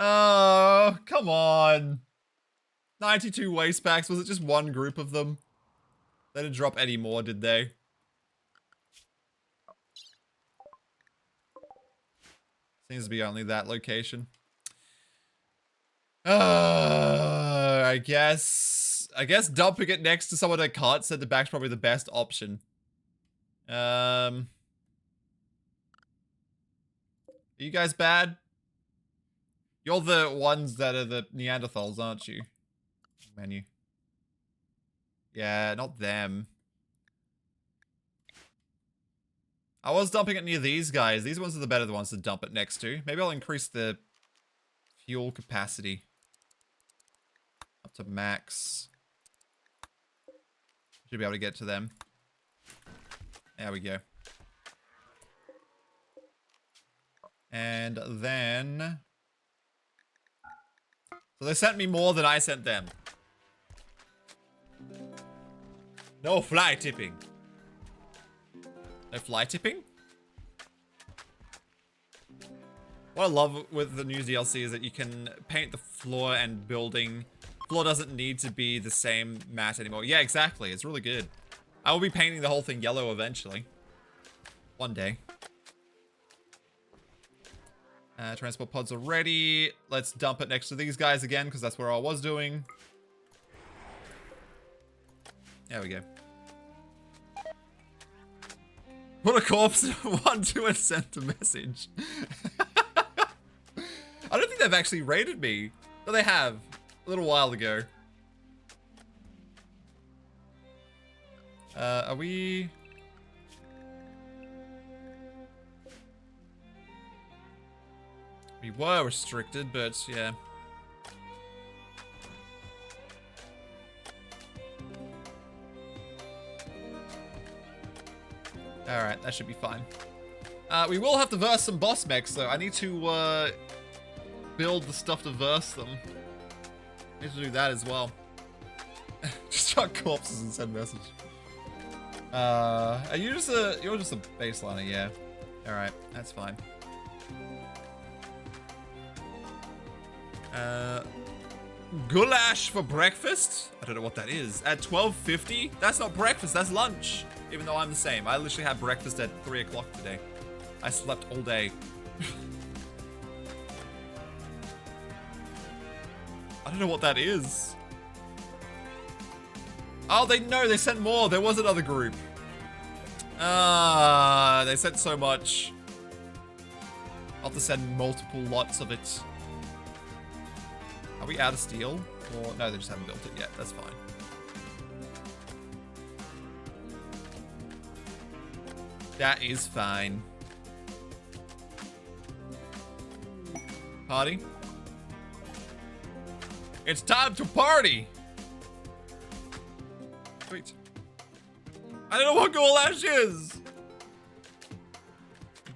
Oh, come on. 92 waste packs. Was it just one group of them? They didn't drop any more, did they? Seems to be only that location. I guess dumping it next to someone that can't send it back's probably the best option. Are you guys bad? You're the ones that are the Neanderthals, aren't you? Menu. Yeah, not them. I was dumping it near these guys. These ones are the better ones to dump it next to. Maybe I'll increase the fuel capacity up to max. Should be able to get to them. There we go. And then... So they sent me more than I sent them. No fly tipping. No fly tipping? What I love with the new DLC is that you can paint the floor and building. Floor doesn't need to be the same mat anymore. Yeah, exactly. It's really good. I will be painting the whole thing yellow eventually. One day. Transport pods are ready. Let's dump it next to these guys again, because that's where I was doing. There we go. Put a corpse in one to and sent a message. I don't think they've actually raided me. But they have. A little while ago. Are we... We were restricted, but yeah. Alright, that should be fine. We will have to verse some boss mechs, though. I need to, build the stuff to verse them. I need to do that as well. Just chuck corpses and send message. Are you just you're just a baseliner, yeah. Alright, that's fine. Goulash for breakfast? I don't know what that is. At 12:50? That's not breakfast, that's lunch. Even though I'm the same. I literally had breakfast at 3 o'clock today. I slept all day. I don't know what that is. Oh, they sent more. There was another group. They sent so much. I'll have to send multiple lots of it. Are we out of steel? Or no, they just haven't built it yet. That's fine. That is fine. Party? It's time to party! Sweet. I don't know what goulash is!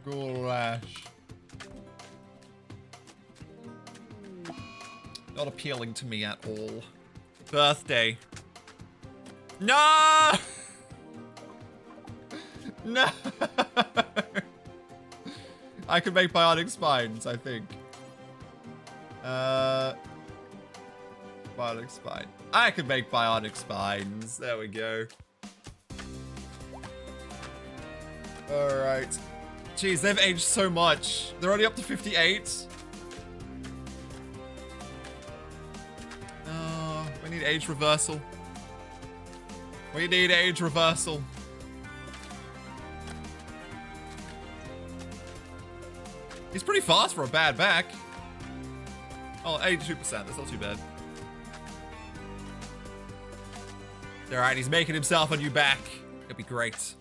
Goulash. Not appealing to me at all. Birthday. No! No! I can make bionic spines, I think. Bionic spine. I can make bionic spines. There we go. Alright. Jeez, they've aged so much. They're only up to 58. Oh, we need age reversal. We need age reversal. He's pretty fast for a bad back. Oh, 82%. That's not too bad. Alright, he's making himself a new back. It'll be great.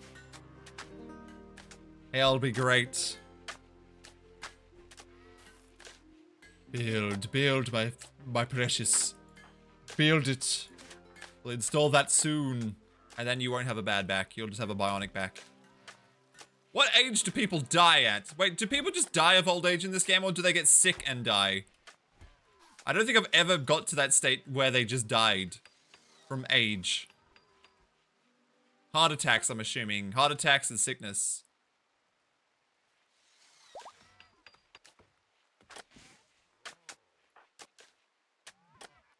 It'll be great. Build, my precious. Build it. We'll install that soon. And then you won't have a bad back. You'll just have a bionic back. What age do people die at? Wait, do people just die of old age in this game, or do they get sick and die? I don't think I've ever got to that state where they just died from age. Heart attacks, I'm assuming. Heart attacks and sickness.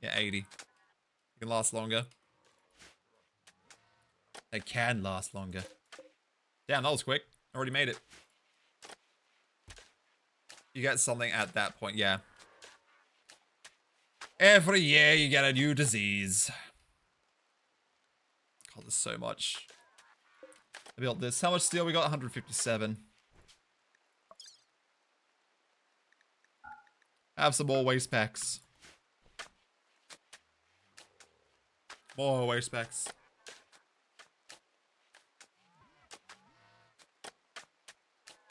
Yeah, 80. It can last longer. They can last longer. Damn, that was quick. Already made it. You get something at that point, yeah. Every year you get a new disease. God, there's so much. I built this. How much steel we got? 157. Have some more waste packs. More waste packs.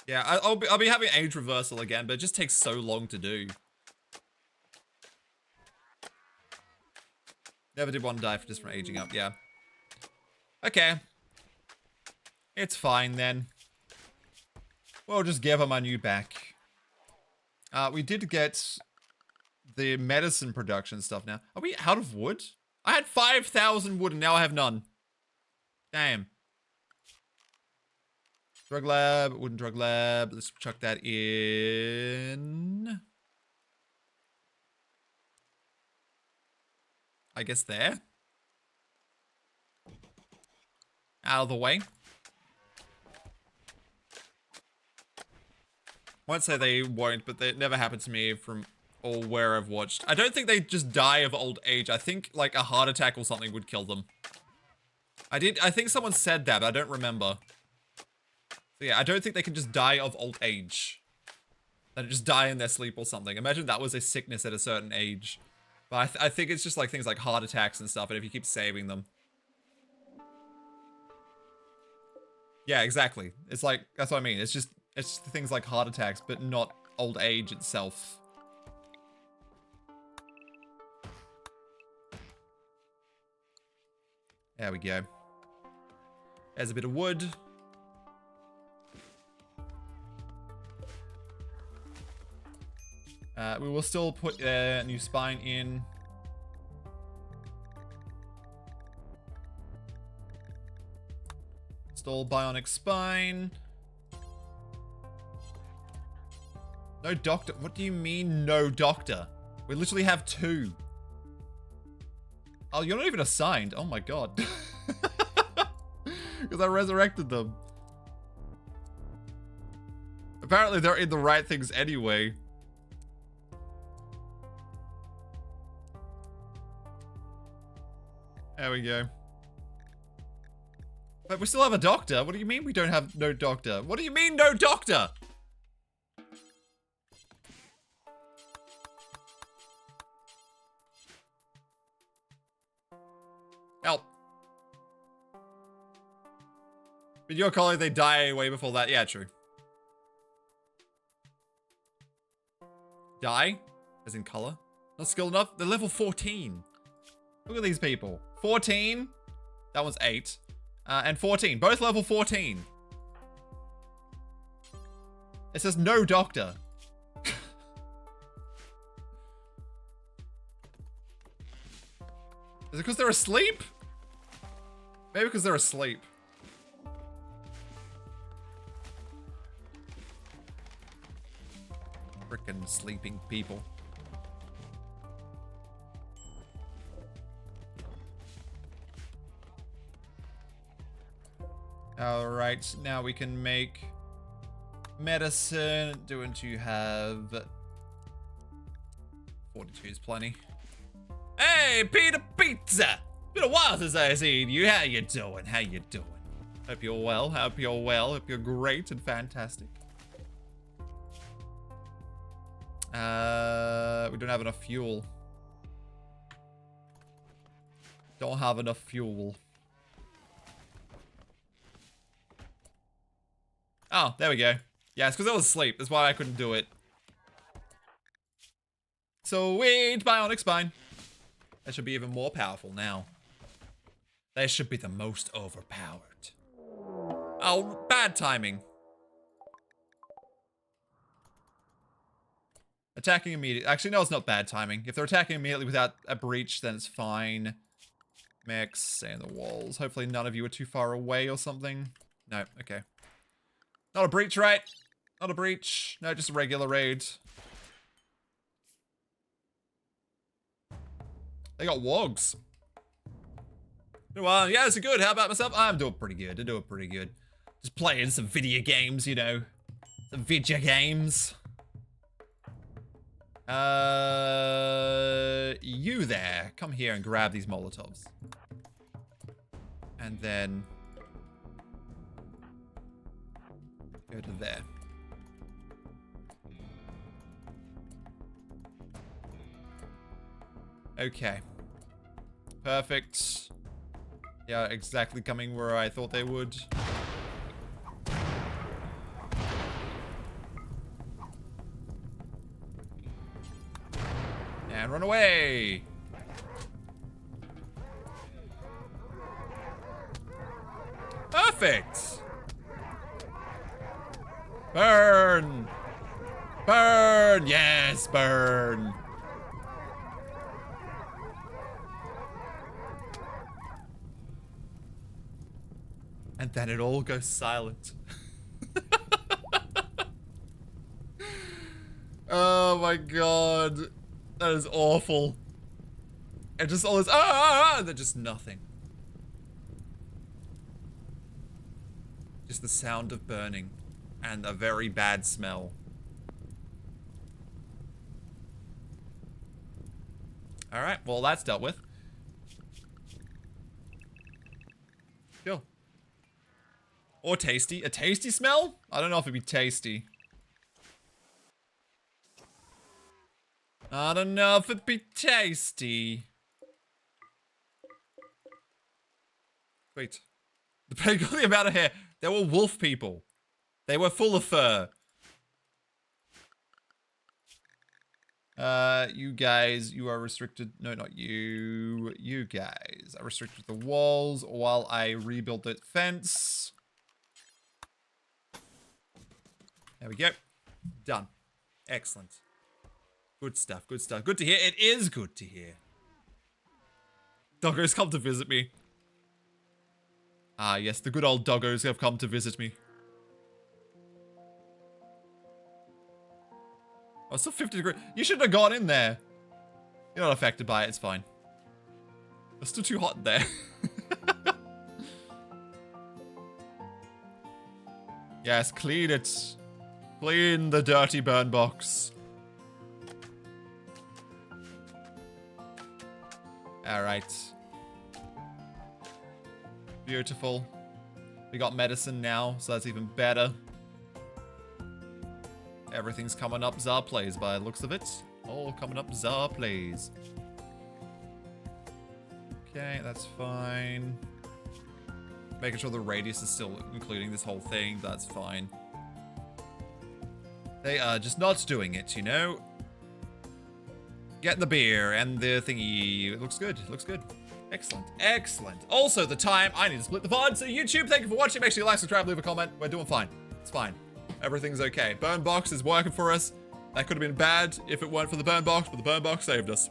Yeah, I'll be having age reversal again, but it just takes so long to do. Never did one die for just from aging up, yeah. Okay. It's fine then. We'll just give him a new back. We did get the medicine production stuff now. Are we out of wood? I had 5,000 wood and now I have none. Damn. Drug lab, wooden drug lab. Let's chuck that in. I guess there. Out of the way. I won't say they won't, but it never happened to me from all where I've watched. I don't think they just die of old age. I think like a heart attack or something would kill them. I think someone said that, but I don't remember. So yeah, I don't think they can just die of old age. They just die in their sleep or something. Imagine that was a sickness at a certain age. But I think it's just like things like heart attacks and stuff, and if you keep saving them. Yeah, exactly. It's like, that's what I mean. It's just things like heart attacks, but not old age itself. There we go. There's a bit of wood. We will still put a new spine in. Install bionic spine. No doctor. What do you mean no doctor? We literally have 2. Oh, you're not even assigned. Oh my god. Because I resurrected them. Apparently they're in the right things anyway. There we go. But we still have a doctor. What do you mean we don't have no doctor? What do you mean no doctor? Help. But your colleague, they die way before that. Yeah, true. Die? As in color? Not skilled enough? They're level 14. Look at these people. 14. That one's 8. And 14. Both level 14. It says no doctor. Is it because they're asleep? Maybe because they're asleep. Frickin' sleeping people. Alright, now we can make medicine. Don't you have 42 is plenty. Hey, Peter Pizza! Been a while since I seen you. How you doing? How you doing? Hope you're well. Hope you're well. Hope you're great and fantastic. We don't have enough fuel. Don't have enough fuel. Oh, there we go. Yeah, it's because I was asleep. That's why I couldn't do it. Sweet bionic spine. That should be even more powerful now. They should be the most overpowered. Oh, bad timing. Attacking immediately. Actually, no, it's not bad timing. If they're attacking immediately without a breach, then it's fine. Mechs, stay in the walls. Hopefully none of you are too far away or something. No, okay. Not a breach, right? Not a breach. No, just a regular raid. They got wogs. Well, yeah, it's good. How about myself? I'm doing pretty good. I'm doing pretty good. Just playing some video games, you know. Some video games. You there. Come here and grab these Molotovs. And then go to there. Okay. Perfect. Yeah, exactly coming where I thought they would. And run away! Perfect! Burn! Burn! Yes, burn! And then it all goes silent. Oh my god. That is awful. And just all this, they're just nothing. Just the sound of burning and a very bad smell. Alright, well that's dealt with. Cool. Or tasty. A tasty smell? I don't know if it'd be tasty. I don't know if it'd be tasty. Wait. Depending on the amount of hair, they were wolf people. They were full of fur. You guys, you are restricted. No, not you. You guys are restricted to the walls while I rebuild that fence. There we go. Done. Excellent. Good stuff, good stuff. Good to hear. It is good to hear. Doggos come to visit me. Ah, yes, the good old doggos have come to visit me. Oh, it's still 50 degrees. You shouldn't have gone in there. You're not affected by it, it's fine. It's still too hot in there. Yes, clean it. Clean the dirty burn box. Alright. Beautiful. We got medicine now, so that's even better. Everything's coming up Zar Plays by the looks of it. All coming up Zar Plays. Okay, that's fine. Making sure the radius is still including this whole thing, that's fine. They are just not doing it, you know? Get the beer and the thingy. It looks good. It looks good. Excellent. Excellent. Also, the time I need to split the VOD. So YouTube, thank you for watching. Make sure you like, subscribe, leave a comment. We're doing fine. It's fine. Everything's okay. Burn box is working for us. That could have been bad if it weren't for the burn box, but the burn box saved us.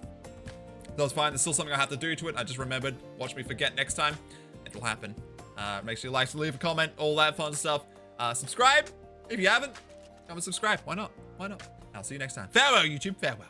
That was fine. There's still something I have to do to it. I just remembered. Watch me forget next time. It'll happen. Make sure you like, leave a comment, all that fun stuff. Subscribe if you haven't. Come and subscribe. Why not? Why not? I'll see you next time. Farewell, YouTube. Farewell.